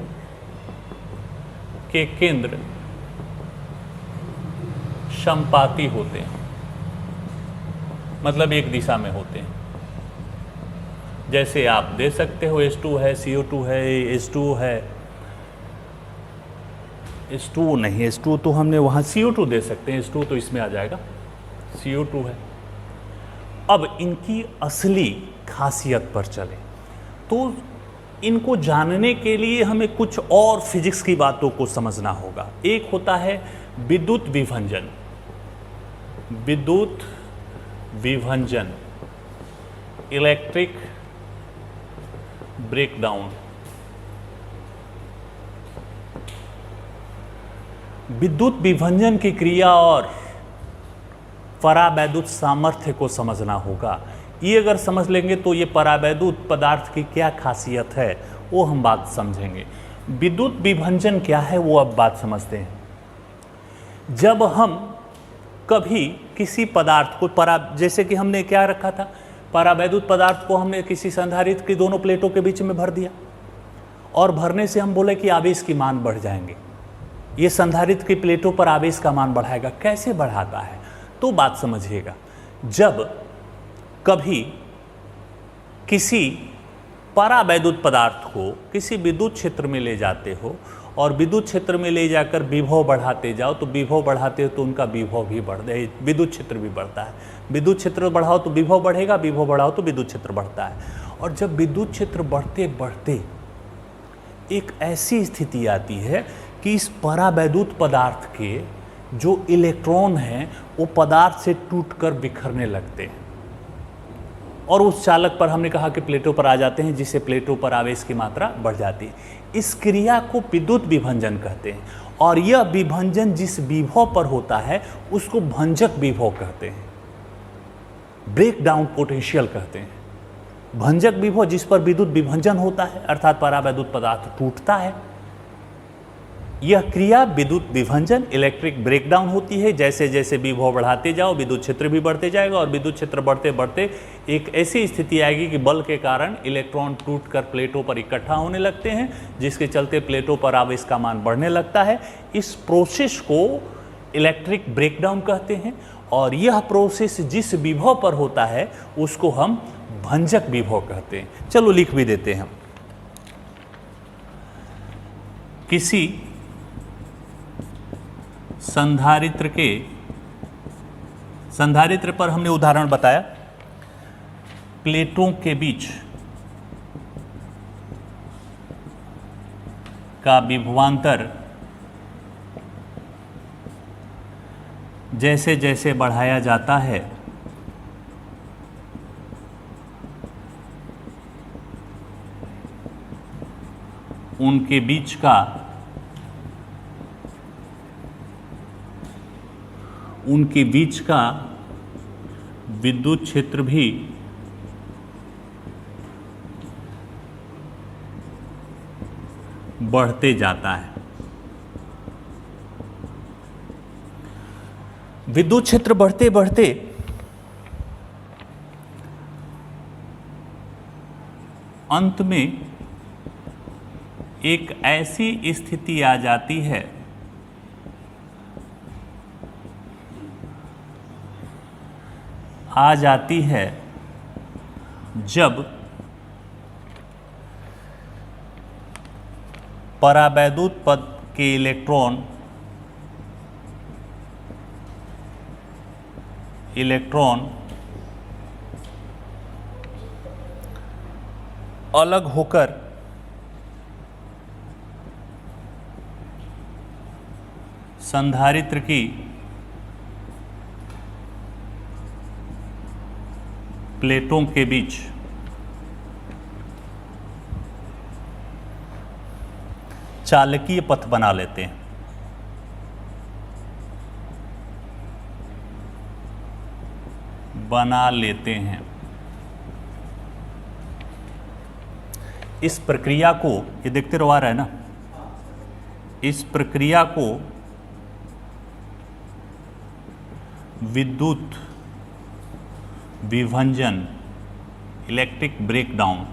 के केंद्र संपाती होते हैं, मतलब एक दिशा में होते हैं। जैसे आप दे सकते हो H2 है, CO2 है, H2 है, H2 नहीं, H2 तो हमने वहाँ CO2 दे सकते हैं, H2 तो इसमें आ जाएगा, CO2 है। अब इनकी असली खासियत पर चले। तो इनको जानने के लिए हमें कुछ और फिजिक्स की बातों को समझना होगा। एक होता है विद्युत विभंजन। विद्युत विभंजन, इलेक्ट्रिक ब्रेकडाउन। विद्युत विभंजन की क्रिया और परावैद्युत सामर्थ्य को समझना होगा। ये अगर समझ लेंगे तो ये परावैद्युत पदार्थ की क्या खासियत है वो हम बात समझेंगे। विद्युत विभंजन क्या है वो अब बात समझते हैं। जब हम कभी किसी पदार्थ को जैसे कि हमने क्या रखा था, परावैद्युत पदार्थ को हमने किसी संधारित्र की दोनों प्लेटों के बीच में भर दिया और भरने से हम बोले कि आवेश की मान बढ़ जाएंगे। ये संधारित्र की प्लेटों पर आवेश का मान बढ़ाएगा। कैसे बढ़ाता है तो बात समझिएगा। जब कभी किसी परावैद्युत पदार्थ को किसी विद्युत क्षेत्र में ले जाते हो और विद्युत क्षेत्र में ले जाकर विभव बढ़ाते जाओ तो विभव बढ़ाते हो तो उनका विभव भी विद्युत क्षेत्र भी बढ़ता है। विद्युत क्षेत्र बढ़ाओ तो विभव बढ़ेगा, विभव बढ़ाओ तो विद्युत क्षेत्र बढ़ता है। और जब विद्युत क्षेत्र बढ़ते बढ़ते एक ऐसी स्थिति आती है कि इस परावैद्युत पदार्थ के जो इलेक्ट्रॉन हैं वो पदार्थ से टूटकर बिखरने लगते हैं और उस चालक पर हमने कहा कि प्लेटों पर आ जाते हैं, जिससे प्लेटों पर आवेश की मात्रा बढ़ जाती है। इस क्रिया को विद्युत विभंजन कहते हैं और यह विभंजन जिस विभव पर होता है उसको भंजक विभव कहते हैं, ब्रेक डाउन पोटेंशियल कहते हैं। भंजक विभव जिस पर विद्युत विभंजन होता है अर्थात परावैद्युत पदार्थ टूटता है, यह क्रिया विद्युत विभंजन इलेक्ट्रिक ब्रेकडाउन होती है। जैसे जैसे विभव बढ़ाते जाओ विद्युत क्षेत्र भी बढ़ते जाएगा और विद्युत क्षेत्र बढ़ते बढ़ते एक ऐसी स्थिति आएगी कि बल के कारण इलेक्ट्रॉन टूटकर प्लेटों पर इकट्ठा होने लगते हैं, जिसके चलते प्लेटों पर आवेश का मान बढ़ने लगता है। इस प्रोसेस को इलेक्ट्रिक ब्रेकडाउन कहते हैं और यह प्रोसेस जिस विभव पर होता है उसको हम भंजक विभव कहते हैं। चलो लिख भी देते हैं। किसी संधारित्र पर हमने उदाहरण बताया, प्लेटों के बीच का विभवांतर जैसे जैसे बढ़ाया जाता है उनके बीच का विद्युत क्षेत्र भी बढ़ते जाता है। विद्युत क्षेत्र बढ़ते बढ़ते अंत में एक ऐसी स्थिति आ जाती है जब परावैद्युत पद के इलेक्ट्रॉन अलग होकर संधारित्र की प्लेटों के बीच चालकीय पथ बना लेते हैं। इस प्रक्रिया को ये देखते रहो, आ रहा है ना, इस प्रक्रिया को विद्युत विभंजन इलेक्ट्रिक ब्रेकडाउन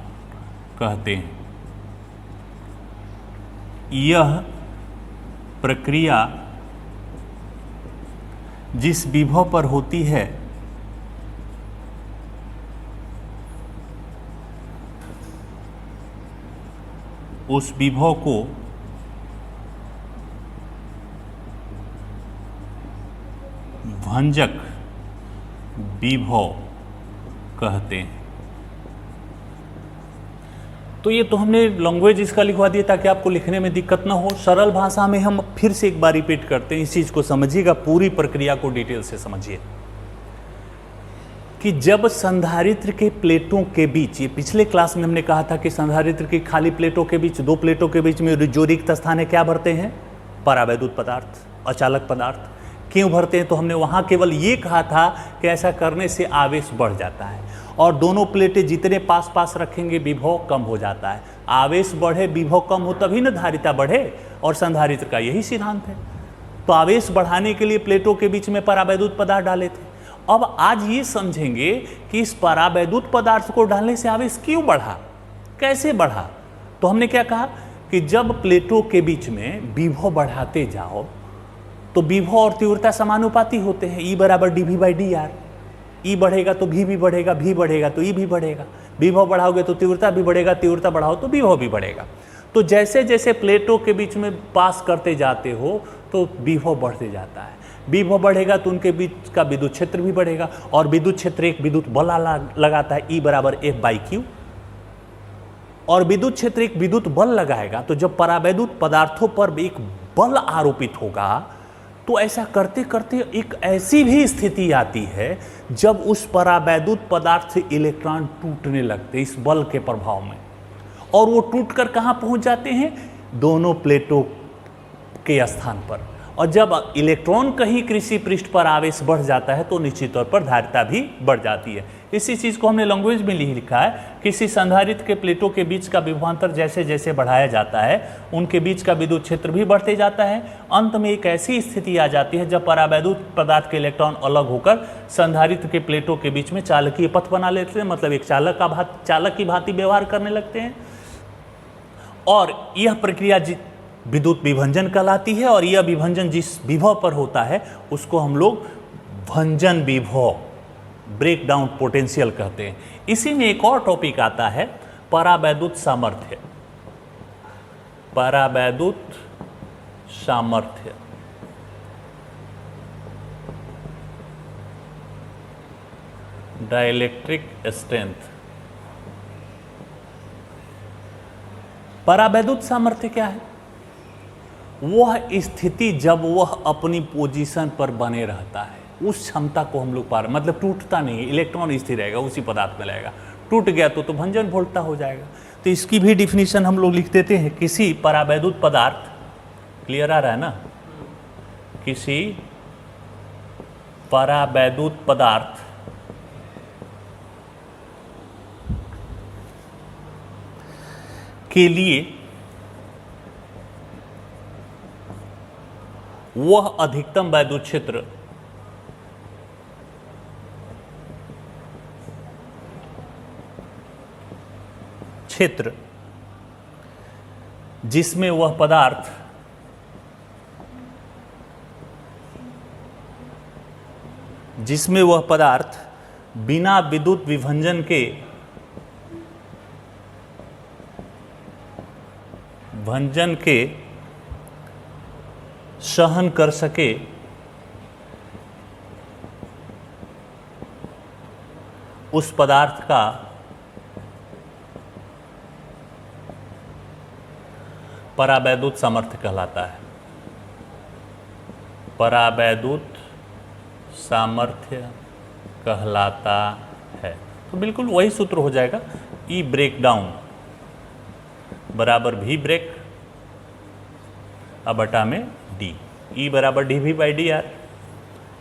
कहते हैं। यह प्रक्रिया जिस विभव पर होती है उस विभव को भंजक विभव कहते हैं। तो ये तो हमने लैंग्वेज इसका लिखवा दिया ताकि आपको लिखने में दिक्कत ना हो। सरल भाषा में हम फिर से एक बार रिपीट करते हैं, इस चीज़ को समझिएगा, पूरी प्रक्रिया को डिटेल से समझिए कि जब संधारित्र के प्लेटों के बीच, ये पिछले क्लास में हमने कहा था कि संधारित्र की खाली प्लेटों के बीच, दो प्लेटों के बीच में जो रिक्त स्थान है क्या भरते हैं? परावैद्युत पदार्थ, अचालक पदार्थ। क्यों भरते हैं? तो हमने वहाँ केवल ये कहा था कि ऐसा करने से आवेश बढ़ जाता है और दोनों प्लेटें जितने पास पास रखेंगे विभव कम हो जाता है। आवेश बढ़े विभव कम हो तभी न धारिता बढ़े, और संधारित्र का यही सिद्धांत है। तो आवेश बढ़ाने के लिए प्लेटों के बीच में परावैद्युत पदार्थ डाले थे। अब आज ये समझेंगे कि इस परावैद्युत पदार्थ को डालने से आवेश क्यों बढ़ा, कैसे बढ़ा। तो हमने क्या कहा कि जब प्लेटों के बीच में विभव बढ़ाते जाओ तो विभव और तीव्रता समानुपाती होते हैं, E बराबर dV/dr। E बढ़ेगा तो V भी बढ़ेगा, V बढ़ेगा तो E भी बढ़ेगा। विभव बढ़ाओगे तो तीव्रता भी बढ़ेगा, तीव्रता बढ़ाओ तो विभव भी बढ़ेगा। तो जैसे जैसे प्लेटों के बीच में पास करते जाते हो तो विभव बढ़ते जाता है। विभव बढ़ेगा तो उनके बीच का विद्युत क्षेत्र भी बढ़ेगा, और विद्युत क्षेत्र एक विद्युत बल लगाता है, E बराबर F/Q। और विद्युत क्षेत्र एक विद्युत बल लगाएगा, तो जब परावैद्युत पदार्थों पर एक बल आरोपित होगा तो ऐसा करते करते एक ऐसी भी स्थिति आती है जब उस परावैद्युत पदार्थ से इलेक्ट्रॉन टूटने लगते इस बल के प्रभाव में, और वो टूटकर कहाँ पहुँच जाते हैं? दोनों प्लेटों के स्थान पर। और जब इलेक्ट्रॉन कहीं किसी पृष्ठ पर आवेश बढ़ जाता है तो निश्चित तौर पर धारिता भी बढ़ जाती है। इसी चीज़ को हमने लैंग्वेज में लिखा है, किसी संधारित्र के प्लेटों के बीच का विभवांतर जैसे जैसे बढ़ाया जाता है उनके बीच का विद्युत क्षेत्र भी बढ़ते जाता है। अंत में एक ऐसी स्थिति आ जाती है जब परावैद्युत पदार्थ के इलेक्ट्रॉन अलग होकर संधारित्र के प्लेटों के बीच में चालकीय पथ बना लेते हैं, मतलब एक चालक की भांति व्यवहार करने लगते हैं। और यह प्रक्रिया विद्युत विभंजन कहलाती है, और यह विभंजन जिस विभव पर होता है उसको हम लोग भंजन विभव, ब्रेक डाउन पोटेंशियल कहते हैं। इसी में एक और टॉपिक आता है परावैद्युत सामर्थ्य। परावैद्युत सामर्थ्य डाइलेक्ट्रिक स्ट्रेंथ। परावैद्युत सामर्थ्य क्या है? वह स्थिति जब वह अपनी पोजीशन पर बने रहता है, उस क्षमता को हम लोग पार, मतलब टूटता नहीं, इलेक्ट्रॉन स्थिर रहेगा, उसी पदार्थ में रहेगा। टूट गया तो भंजन वोल्टा हो जाएगा। तो इसकी भी डिफिनीशन हम लोग लिख देते हैं, किसी परावैद्युत पदार्थ, क्लियर आ रहा है ना, किसी परावैद्युत पदार्थ के लिए वह अधिकतम वैद्युत क्षेत्र जिसमें वह पदार्थ बिना विद्युत विभंजन के सहन कर सके, उस पदार्थ का परावैद्युत सामर्थ्य कहलाता है। परावैद्युत सामर्थ्य कहलाता है। तो बिल्कुल वही सूत्र हो जाएगा, ई ब्रेक डाउन बराबर भी ब्रेक बटा में डी। ई बराबर dV/dr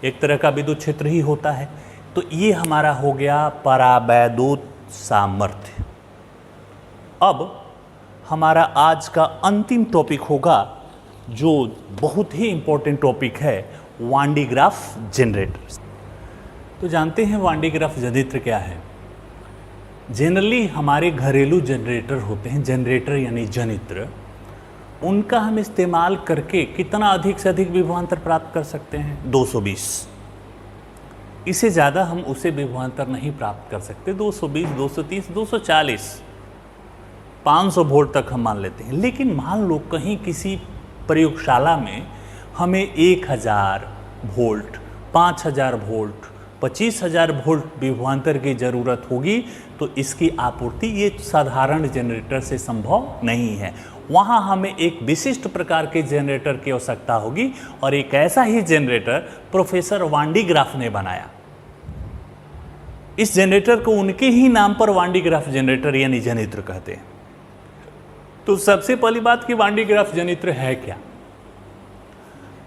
एक तरह का विद्युत क्षेत्र ही होता है। तो ये हमारा हो गया परावैद्युत सामर्थ्य। अब हमारा आज का अंतिम टॉपिक होगा जो बहुत ही इंपॉर्टेंट टॉपिक है, वान डी ग्राफ जनरेटर। तो जानते हैं वान डी ग्राफ जनित्र क्या है? जनरली हमारे घरेलू जनरेटर होते हैं, जनरेटर यानी जनित्र, उनका हम इस्तेमाल करके कितना अधिक से अधिक विभवांतर प्राप्त कर सकते हैं? 220। इससे ज़्यादा हम उसे विभवांतर नहीं प्राप्त कर सकते। 220, 230, 240, 500 वोल्ट तक हम मान लेते हैं। लेकिन मान लो कहीं किसी प्रयोगशाला में हमें 1000 वोल्ट, 5000 वोल्ट, 25,000 वोल्ट विभवांतर की ज़रूरत होगी तो इसकी आपूर्ति ये साधारण जनरेटर से संभव नहीं है। वहाँ हमें एक विशिष्ट प्रकार के जनरेटर की आवश्यकता होगी और एक ऐसा ही जनरेटर प्रोफेसर वान डी ग्राफ ने बनाया। इस जनरेटर को उनके ही नाम पर वान डी ग्राफ जनरेटर यानी जनित्र कहते हैं। तो सबसे पहली बात कि वान डी ग्राफ जनित्र है क्या?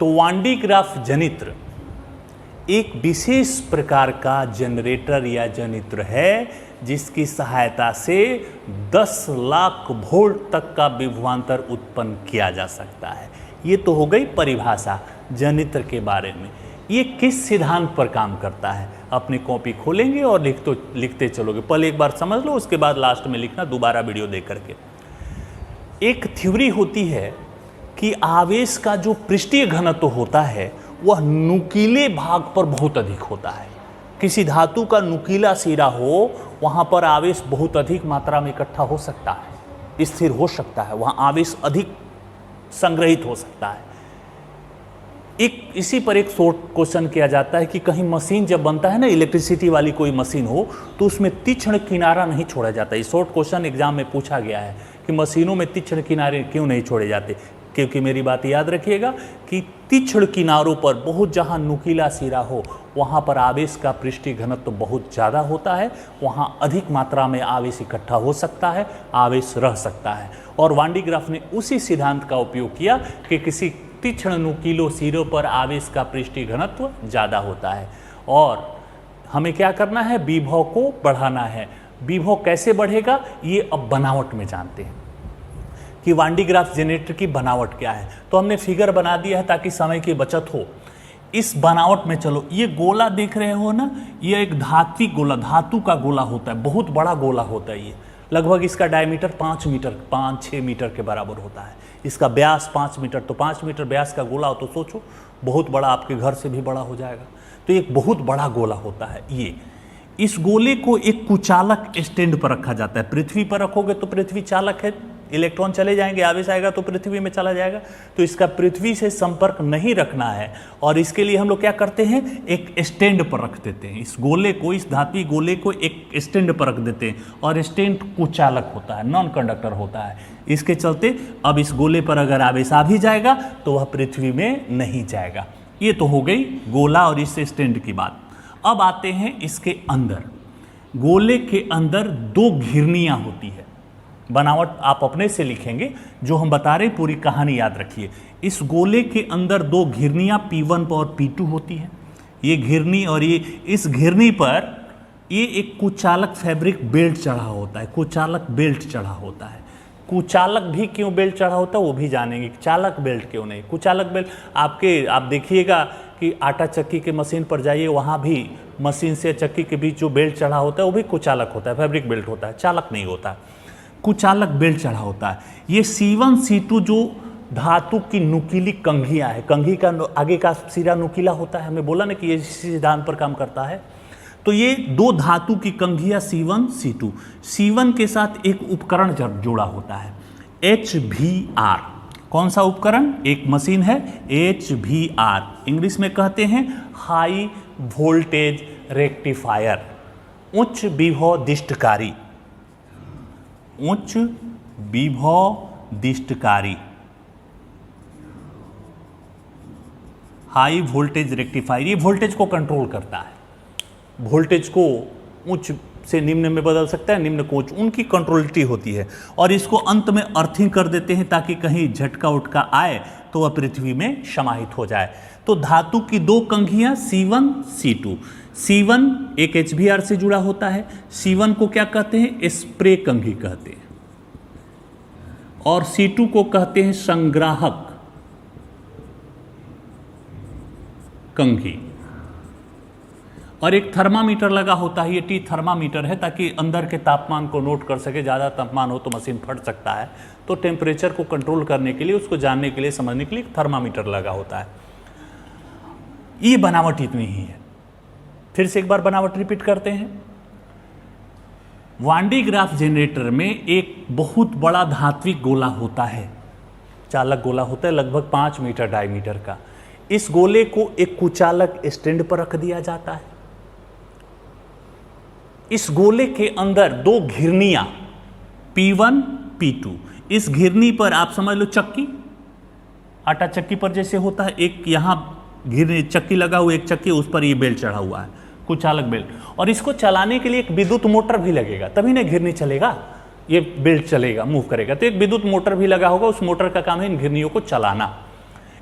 तो वान डी ग्राफ जनित्र एक विशेष प्रकार का जनरेटर या जनित्र है जिसकी सहायता से 10 लाख वोल्ट तक का विभवांतर उत्पन्न किया जा सकता है। ये तो हो गई परिभाषा जनित्र के बारे में। ये किस सिद्धांत पर काम करता है? अपनी कॉपी खोलेंगे और लिखते चलोगे। पहले एक बार समझ लो, उसके बाद लास्ट में लिखना दोबारा वीडियो देख करके। एक थ्योरी होती है कि आवेश का जो पृष्ठीय घनत्व होता है वह नुकीले भाग पर बहुत अधिक होता है। किसी धातु का नुकीला सिरा हो, वहाँ पर आवेश बहुत अधिक मात्रा में इकट्ठा हो सकता है, स्थिर हो सकता है, वहाँ आवेश अधिक संग्रहित हो सकता है। इसी पर एक शॉर्ट क्वेश्चन किया जाता है कि कहीं मशीन जब बनता है ना, इलेक्ट्रिसिटी वाली कोई मशीन हो, तो उसमें तीक्ष्ण किनारा नहीं छोड़ा जाता। ये शॉर्ट क्वेश्चन एग्जाम में पूछा गया है कि मशीनों में तीक्ष्ण किनारे क्यों नहीं छोड़े जाते। क्योंकि मेरी बात याद रखिएगा कि तीक्ष्ण किनारों पर बहुत जहाँ नुकीला सिरा हो वहाँ पर आवेश का पृष्ठीय घनत्व तो बहुत ज़्यादा होता है, वहाँ अधिक मात्रा में आवेश इकट्ठा हो सकता है, आवेश रह सकता है। और वान डी ग्राफ ने उसी सिद्धांत का उपयोग किया कि किसी तीक्ष्ण नुकीलों सिरों पर आवेश का पृष्ठीय घनत्व ज़्यादा होता है और हमें क्या करना है, विभव को बढ़ाना है। विभव कैसे बढ़ेगा ये अब बनावट में जानते हैं कि वान डी ग्राफ जनरेटर की बनावट क्या है। तो हमने फिगर बना दिया है ताकि समय की बचत हो। इस बनावट में चलो, ये गोला देख रहे हो ना, ये एक धात्विक गोला, धातु का गोला होता है, बहुत बड़ा गोला होता है। ये लगभग इसका डायमीटर 5-6 मीटर के बराबर होता है। इसका व्यास 5 मीटर, तो 5 मीटर व्यास का गोला हो तो सोचो बहुत बड़ा, आपके घर से भी बड़ा हो जाएगा। तो एक बहुत बड़ा गोला होता है ये। इस गोले को एक कुचालक स्टैंड पर रखा जाता है। पृथ्वी पर रखोगे तो पृथ्वी चालक है, इलेक्ट्रॉन चले जाएंगे, आवेश आएगा तो पृथ्वी में चला जाएगा। तो इसका पृथ्वी से संपर्क नहीं रखना है और इसके लिए हम लोग क्या करते हैं, एक स्टैंड पर रख देते हैं। इस गोले को, इस धात्विक गोले को एक स्टैंड पर रख देते हैं और स्टैंड कुचालक होता है, नॉन कंडक्टर होता है। इसके चलते अब इस गोले पर अगर आवेश आ भी जाएगा तो वह पृथ्वी में नहीं जाएगा। ये तो हो गई गोला और इस स्टैंड की बात। अब आते हैं इसके अंदर। गोले के अंदर 2 घिरनियाँ होती है। बनावट आप अपने से लिखेंगे, जो हम बता रहे पूरी कहानी याद रखिए। इस गोले के अंदर 2 घिरनियाँ P1 और P2 होती है। ये घिरनी और ये, इस घिरनी पर ये एक कुचालक फैब्रिक बेल्ट चढ़ा होता है, कुचालक बेल्ट चढ़ा होता है। कुचालक भी क्यों बेल्ट चढ़ा होता है वो भी जानेंगे, चालक बेल्ट क्यों नहीं। कुचालक बेल्ट आप देखिएगा कि आटा चक्की के मशीन पर जाइए, वहाँ भी मशीन से चक्की के बीच जो बेल्ट चढ़ा होता है वो भी कुचालक होता है, फैब्रिक बेल्ट होता है, चालक नहीं होता। कुचालक बेल्ट चढ़ा होता है। ये C1 C2 जो धातु की नुकीली कंघियाँ है, कंघी का आगे का सिरा नुकीला होता है, हमने बोला ना कि ये इसी सिद्धांत पर काम करता है। तो ये 2 धातु की कंघियाँ C1 C2, C1 के साथ एक उपकरण जुड़ा होता है HVR। कौन सा उपकरण? एक मशीन है HVR, इंग्लिश में कहते हैं हाई वोल्टेज रेक्टिफायर, उच्च विभवदिष्टकारी, उच्च विभवदिष्टकारी, हाई वोल्टेज रेक्टिफायर। ये वोल्टेज को कंट्रोल करता है, वोल्टेज को उच्च से निम्न में बदल सकता है, निम्न को उच्च, उनकी कंट्रोलिटी होती है। और इसको अंत में अर्थिंग कर देते हैं ताकि कहीं झटका उटका आए तो वह पृथ्वी में समाहित हो जाए। तो धातु की 2 कंघियाँ C1 C2। C1 एक HVR से जुड़ा होता है। C1 को क्या कहते हैं? स्प्रे कंघी कहते हैं। और C2 को कहते हैं संग्राहक कंघी। और एक थर्मामीटर लगा होता है, ये टी थर्मामीटर है ताकि अंदर के तापमान को नोट कर सके। ज़्यादा तापमान हो तो मशीन फट सकता है, तो टेम्परेचर को कंट्रोल करने के लिए, उसको जानने के लिए, समझने के लिए एक थर्मामीटर लगा होता है। ये बनावट इतनी ही है। फिर से एक बार बनावट रिपीट करते हैं। वान डी ग्राफ जनरेटर में एक बहुत बड़ा धात्विक गोला होता है, चालक गोला होता है, लगभग 5 मीटर डायमीटर का। इस गोले को एक कुचालक स्टैंड पर रख दिया जाता है। इस गोले के अंदर दो घिरनियां P1 P2, इस घिरनी पर आप समझ लो चक्की, आटा चक्की पर जैसे होता है, एक यहाँ घिरनी चक्की लगा हुआ, एक चक्की, उस पर ये बेल्ट चढ़ा हुआ है, कुचालक बेल्ट, और इसको चलाने के लिए एक विद्युत मोटर भी लगेगा, तभी ना घिरनी चलेगा, ये बेल्ट चलेगा, मूव करेगा। तो एक विद्युत मोटर भी लगा होगा, उस मोटर का काम है इन घिरनियों को चलाना।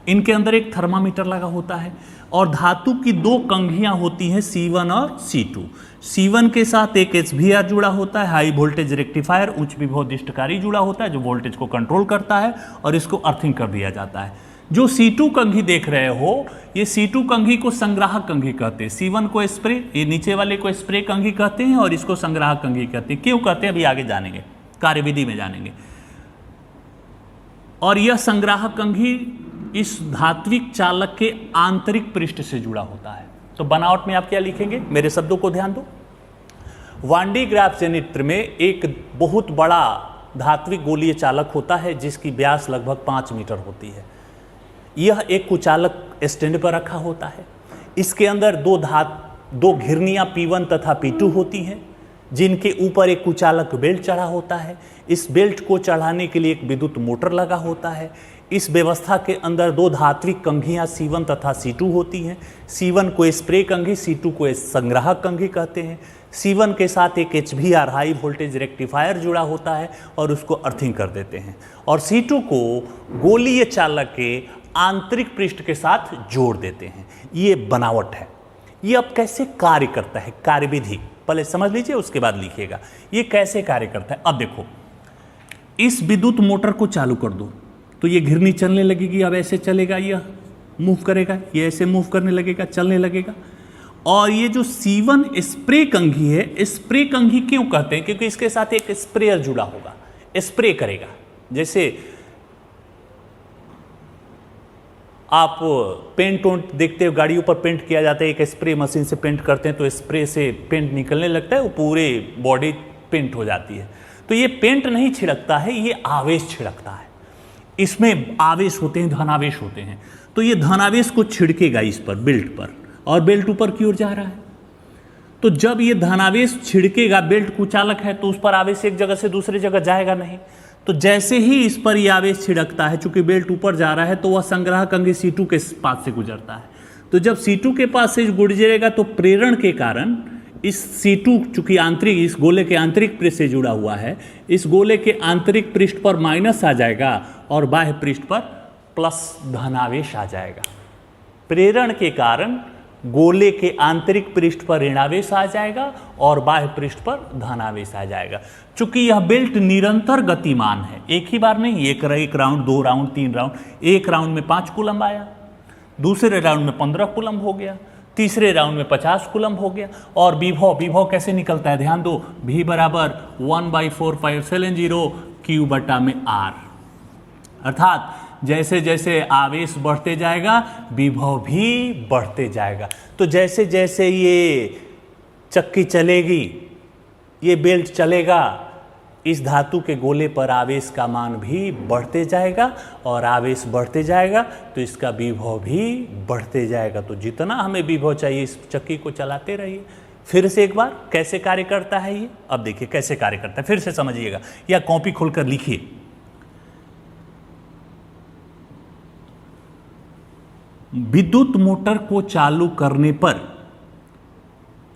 इनके अंदर एक थर्मामीटर लगा होता है और धातु की दो कंघियां होती हैं C1 और C2। C1 के साथ एक HVR जुड़ा होता है, हाई वोल्टेज रेक्टिफायर, उच्च विभवदिष्टकारी जुड़ा होता है जो वोल्टेज को कंट्रोल करता है और इसको अर्थिंग कर दिया जाता है। जो C2 कंघी देख रहे हो, ये C2 कंघी को संग्राहक कंघी कहते हैं। C1 को स्प्रे, ये नीचे वाले को स्प्रे कंघी कहते हैं और इसको संग्राहक कंघी कहते हैं। क्यों कहते हैं अभी आगे जानेंगे, कार्यविधि में जानेंगे। और यह संग्राहक कंघी इस धात्विक चालक के आंतरिक पृष्ठ से जुड़ा होता है। तो बनावट में आप क्या लिखेंगे, मेरे शब्दों को ध्यान दो। वान डी ग्राफ जनित्र में एक बहुत बड़ा धात्विक गोलीय चालक होता है जिसकी व्यास लगभग 5 मीटर होती है। यह एक कुचालक स्टैंड पर रखा होता है। इसके अंदर दो घिरनियां P1 तथा P2 होती हैं जिनके ऊपर एक कुचालक बेल्ट चढ़ा होता है। इस बेल्ट को चढ़ाने के लिए एक विद्युत मोटर लगा होता है। इस व्यवस्था के अंदर दो धात्विक कंघियां C1 तथा C2 होती हैं। C1 को स्प्रे कंघी, C2 को संग्राहक कंघी कहते हैं। C1 के साथ एक HVR हाई वोल्टेज रेक्टिफायर जुड़ा होता है और उसको अर्थिंग कर देते हैं। और C2 को गोलीय चालक के आंतरिक पृष्ठ के साथ जोड़ देते हैं। ये बनावट है। ये अब कैसे कार्य करता है, कार्यविधि पहले समझ लीजिए, उसके बाद लिखिएगा ये कैसे कार्य करता है। अब देखो, इस विद्युत मोटर को चालू कर दो तो ये घिरनी चलने लगेगी। अब ऐसे चलेगा, यह मूव करेगा, ये ऐसे मूव करने लगेगा, चलने लगेगा। और ये जो C1 स्प्रे कंघी है, स्प्रे कंघी क्यों कहते हैं, क्योंकि इसके साथ एक स्प्रेयर जुड़ा होगा, स्प्रे करेगा। जैसे आप पेंट वेंट देखते हो, गाड़ियों पर पेंट किया जाता है, एक स्प्रे मशीन से पेंट करते हैं तो स्प्रे से पेंट निकलने लगता है, वो पूरे बॉडी पेंट हो जाती है। तो ये पेंट नहीं छिड़कता है, ये आवेश छिड़कता है। इसमें आवेश होते हैं, धनावेश होते हैं। तो ये धनावेश को छिड़केगा इस पर, बेल्ट पर, और बेल्ट ऊपर की ओर जा रहा है। तो जब ये धनावेश छिड़केगा, बेल्ट कुचालक है तो उस पर आवेश एक जगह से दूसरी जगह जाएगा नहीं। तो जैसे ही इस पर यह आवेश छिड़कता है, चूंकि बेल्ट ऊपर जा रहा है, तो वह संग्राहक कंघी C2 के पास से गुजरता है। तो जब C2 के पास से गुजरेगा तो प्रेरण के कारण इस C2, चूंकि आंतरिक, इस गोले के आंतरिक पृष्ठ से जुड़ा हुआ है, इस गोले के आंतरिक पृष्ठ पर माइनस आ जाएगा और बाह्य पृष्ठ पर प्लस धनावेश आ जाएगा। प्रेरण के कारण गोले के आंतरिक पृष्ठ पर ऋणावेश आ जाएगा और बाह्य पृष्ठ पर धनावेश आ जाएगा। चूंकि यह बेल्ट निरंतर गतिमान है, एक ही बार नहीं, एक राउंड, 2 राउंड, 3 राउंड, एक राउंड में 5 कूलम आया, दूसरे राउंड में 15 कूलम हो गया, तीसरे राउंड में 50 कूलम हो गया। और विभव कैसे निकलता है, ध्यान दो, V बराबर 1/45770 Q बटा में R। अर्थात जैसे जैसे आवेश बढ़ते जाएगा विभव भी बढ़ते जाएगा। तो जैसे जैसे ये चक्की चलेगी, ये बेल्ट चलेगा, इस धातु के गोले पर आवेश का मान भी बढ़ते जाएगा और आवेश बढ़ते जाएगा तो इसका विभव भी बढ़ते जाएगा। तो जितना हमें विभव चाहिए इस चक्की को चलाते रहिए। फिर से एक बार कैसे कार्य करता है ये, अब देखिए कैसे कार्य करता है, फिर से समझिएगा या कॉपी खोलकर लिखिए। विद्युत मोटर को चालू करने पर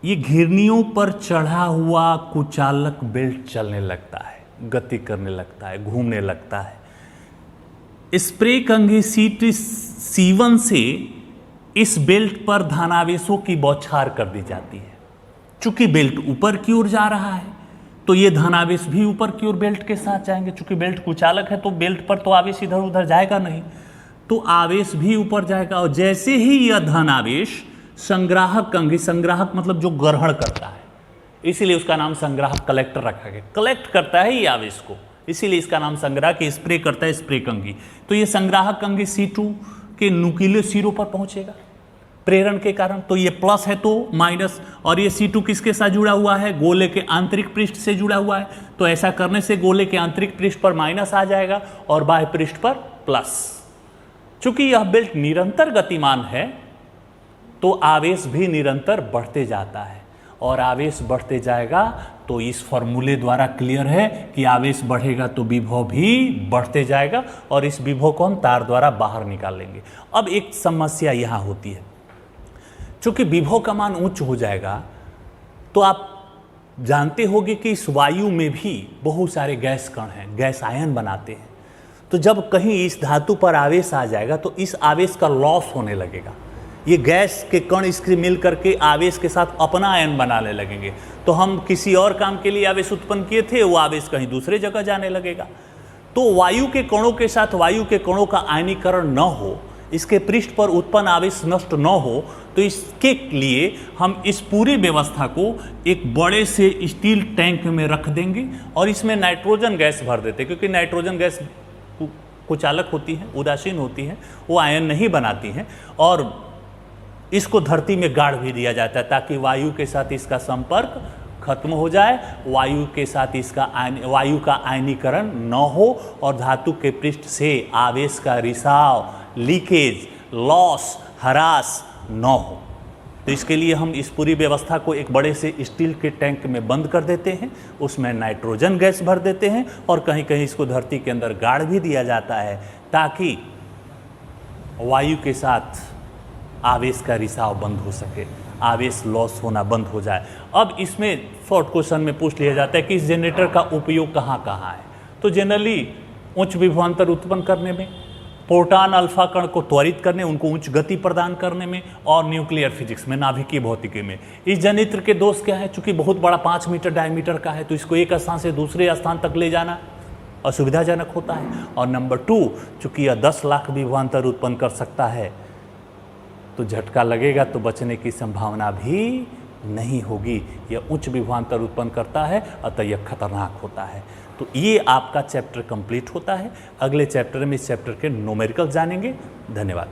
ये घिरनियों पर चढ़ा हुआ कुचालक बेल्ट चलने लगता है, गति करने लगता है, घूमने लगता है। स्प्रे कंघी C1 से इस बेल्ट पर धनावेशों की बौछार कर दी जाती है। चूंकि बेल्ट ऊपर की ओर जा रहा है तो ये धनावेश भी ऊपर की ओर बेल्ट के साथ जाएंगे। चूंकि बेल्ट कुचालक है तो बेल्ट पर तो आवेश इधर उधर जाएगा नहीं, तो आवेश भी ऊपर जाएगा। और जैसे ही यह धनावेश संग्राहक कंघी, संग्राहक मतलब जो ग्रहण करता है, इसीलिए उसका नाम संग्राहक, कलेक्टर रखा गया, कलेक्ट करता है ये आवेश को, इसीलिए इसका नाम संग्राहक, स्प्रे करता है स्प्रे कंघी। तो ये संग्राहक कंघी C2 के नुकीले सिरों पर पहुंचेगा प्रेरण के कारण। तो ये प्लस है तो माइनस, और ये C2 किसके साथ जुड़ा हुआ है, गोले के आंतरिक पृष्ठ से जुड़ा हुआ है। तो ऐसा करने से गोले के आंतरिक पृष्ठ पर माइनस आ जाएगा और बाह्य पृष्ठ पर प्लस। चूंकि यह बेल्ट निरंतर गतिमान है तो आवेश भी निरंतर बढ़ते जाता है और आवेश बढ़ते जाएगा, तो इस फॉर्मूले द्वारा क्लियर है कि आवेश बढ़ेगा तो विभव भी बढ़ते जाएगा और इस विभव को हम तार द्वारा बाहर निकाल लेंगे। अब एक समस्या यहाँ होती है, चूंकि विभव का मान उच्च हो जाएगा तो आप जानते होंगे कि इस वायु में भी बहुत सारे गैस कण हैं, गैस आयन बनाते हैं। तो जब कहीं इस धातु पर आवेश आ जाएगा तो इस आवेश का लॉस होने लगेगा, ये गैस के कण इसके मिल करके आवेश के साथ अपना आयन बनाने लगेंगे, तो हम किसी और काम के लिए आवेश उत्पन्न किए थे, वो आवेश कहीं दूसरे जगह जाने लगेगा। तो वायु के कणों के साथ वायु के कणों का आयनीकरण न हो, इसके पृष्ठ पर उत्पन्न आवेश नष्ट न हो, तो इसके लिए हम इस पूरी व्यवस्था को एक बड़े से स्टील टैंक में रख देंगे और इसमें नाइट्रोजन गैस भर देते, क्योंकि नाइट्रोजन गैस कुचालक होती है, उदासीन होती है, वो आयन नहीं बनाती हैं, और इसको धरती में गाड़ भी दिया जाता है ताकि वायु के साथ इसका संपर्क खत्म हो जाए, वायु के साथ वायु का आयनीकरण न हो और धातु के पृष्ठ से आवेश का रिसाव, लीकेज, लॉस, ह्रास न हो। तो इसके लिए हम इस पूरी व्यवस्था को एक बड़े से स्टील के टैंक में बंद कर देते हैं, उसमें नाइट्रोजन गैस भर देते हैं और कहीं कहीं इसको धरती के अंदर गाड़ भी दिया जाता है ताकि वायु के साथ आवेश का रिसाव बंद हो सके, आवेश लॉस होना बंद हो जाए। अब इसमें शॉर्ट क्वेश्चन में पूछ लिया जाता है कि इस जनरेटर का उपयोग कहाँ कहाँ है। तो जनरली उच्च विभवांतर उत्पन्न करने में, प्रोटॉन अल्फा कण को त्वरित करने, उनको उच्च गति प्रदान करने में, और न्यूक्लियर फिजिक्स में, नाभिकीय भौतिकी में। इस जनित्र के दोष क्या है, चूंकि बहुत बड़ा 5 मीटर डायमीटर का है तो इसको एक स्थान से दूसरे स्थान तक ले जाना असुविधाजनक होता है। और नंबर 2, चूंकि यह 10 लाख विभवांतर उत्पन्न कर सकता है तो झटका लगेगा तो बचने की संभावना भी नहीं होगी। यह उच्च विभवांतर उत्पन्न करता है, अतः यह खतरनाक होता है। तो ये आपका चैप्टर कंप्लीट होता है। अगले चैप्टर में इस चैप्टर के न्यूमेरिकल जानेंगे। धन्यवाद।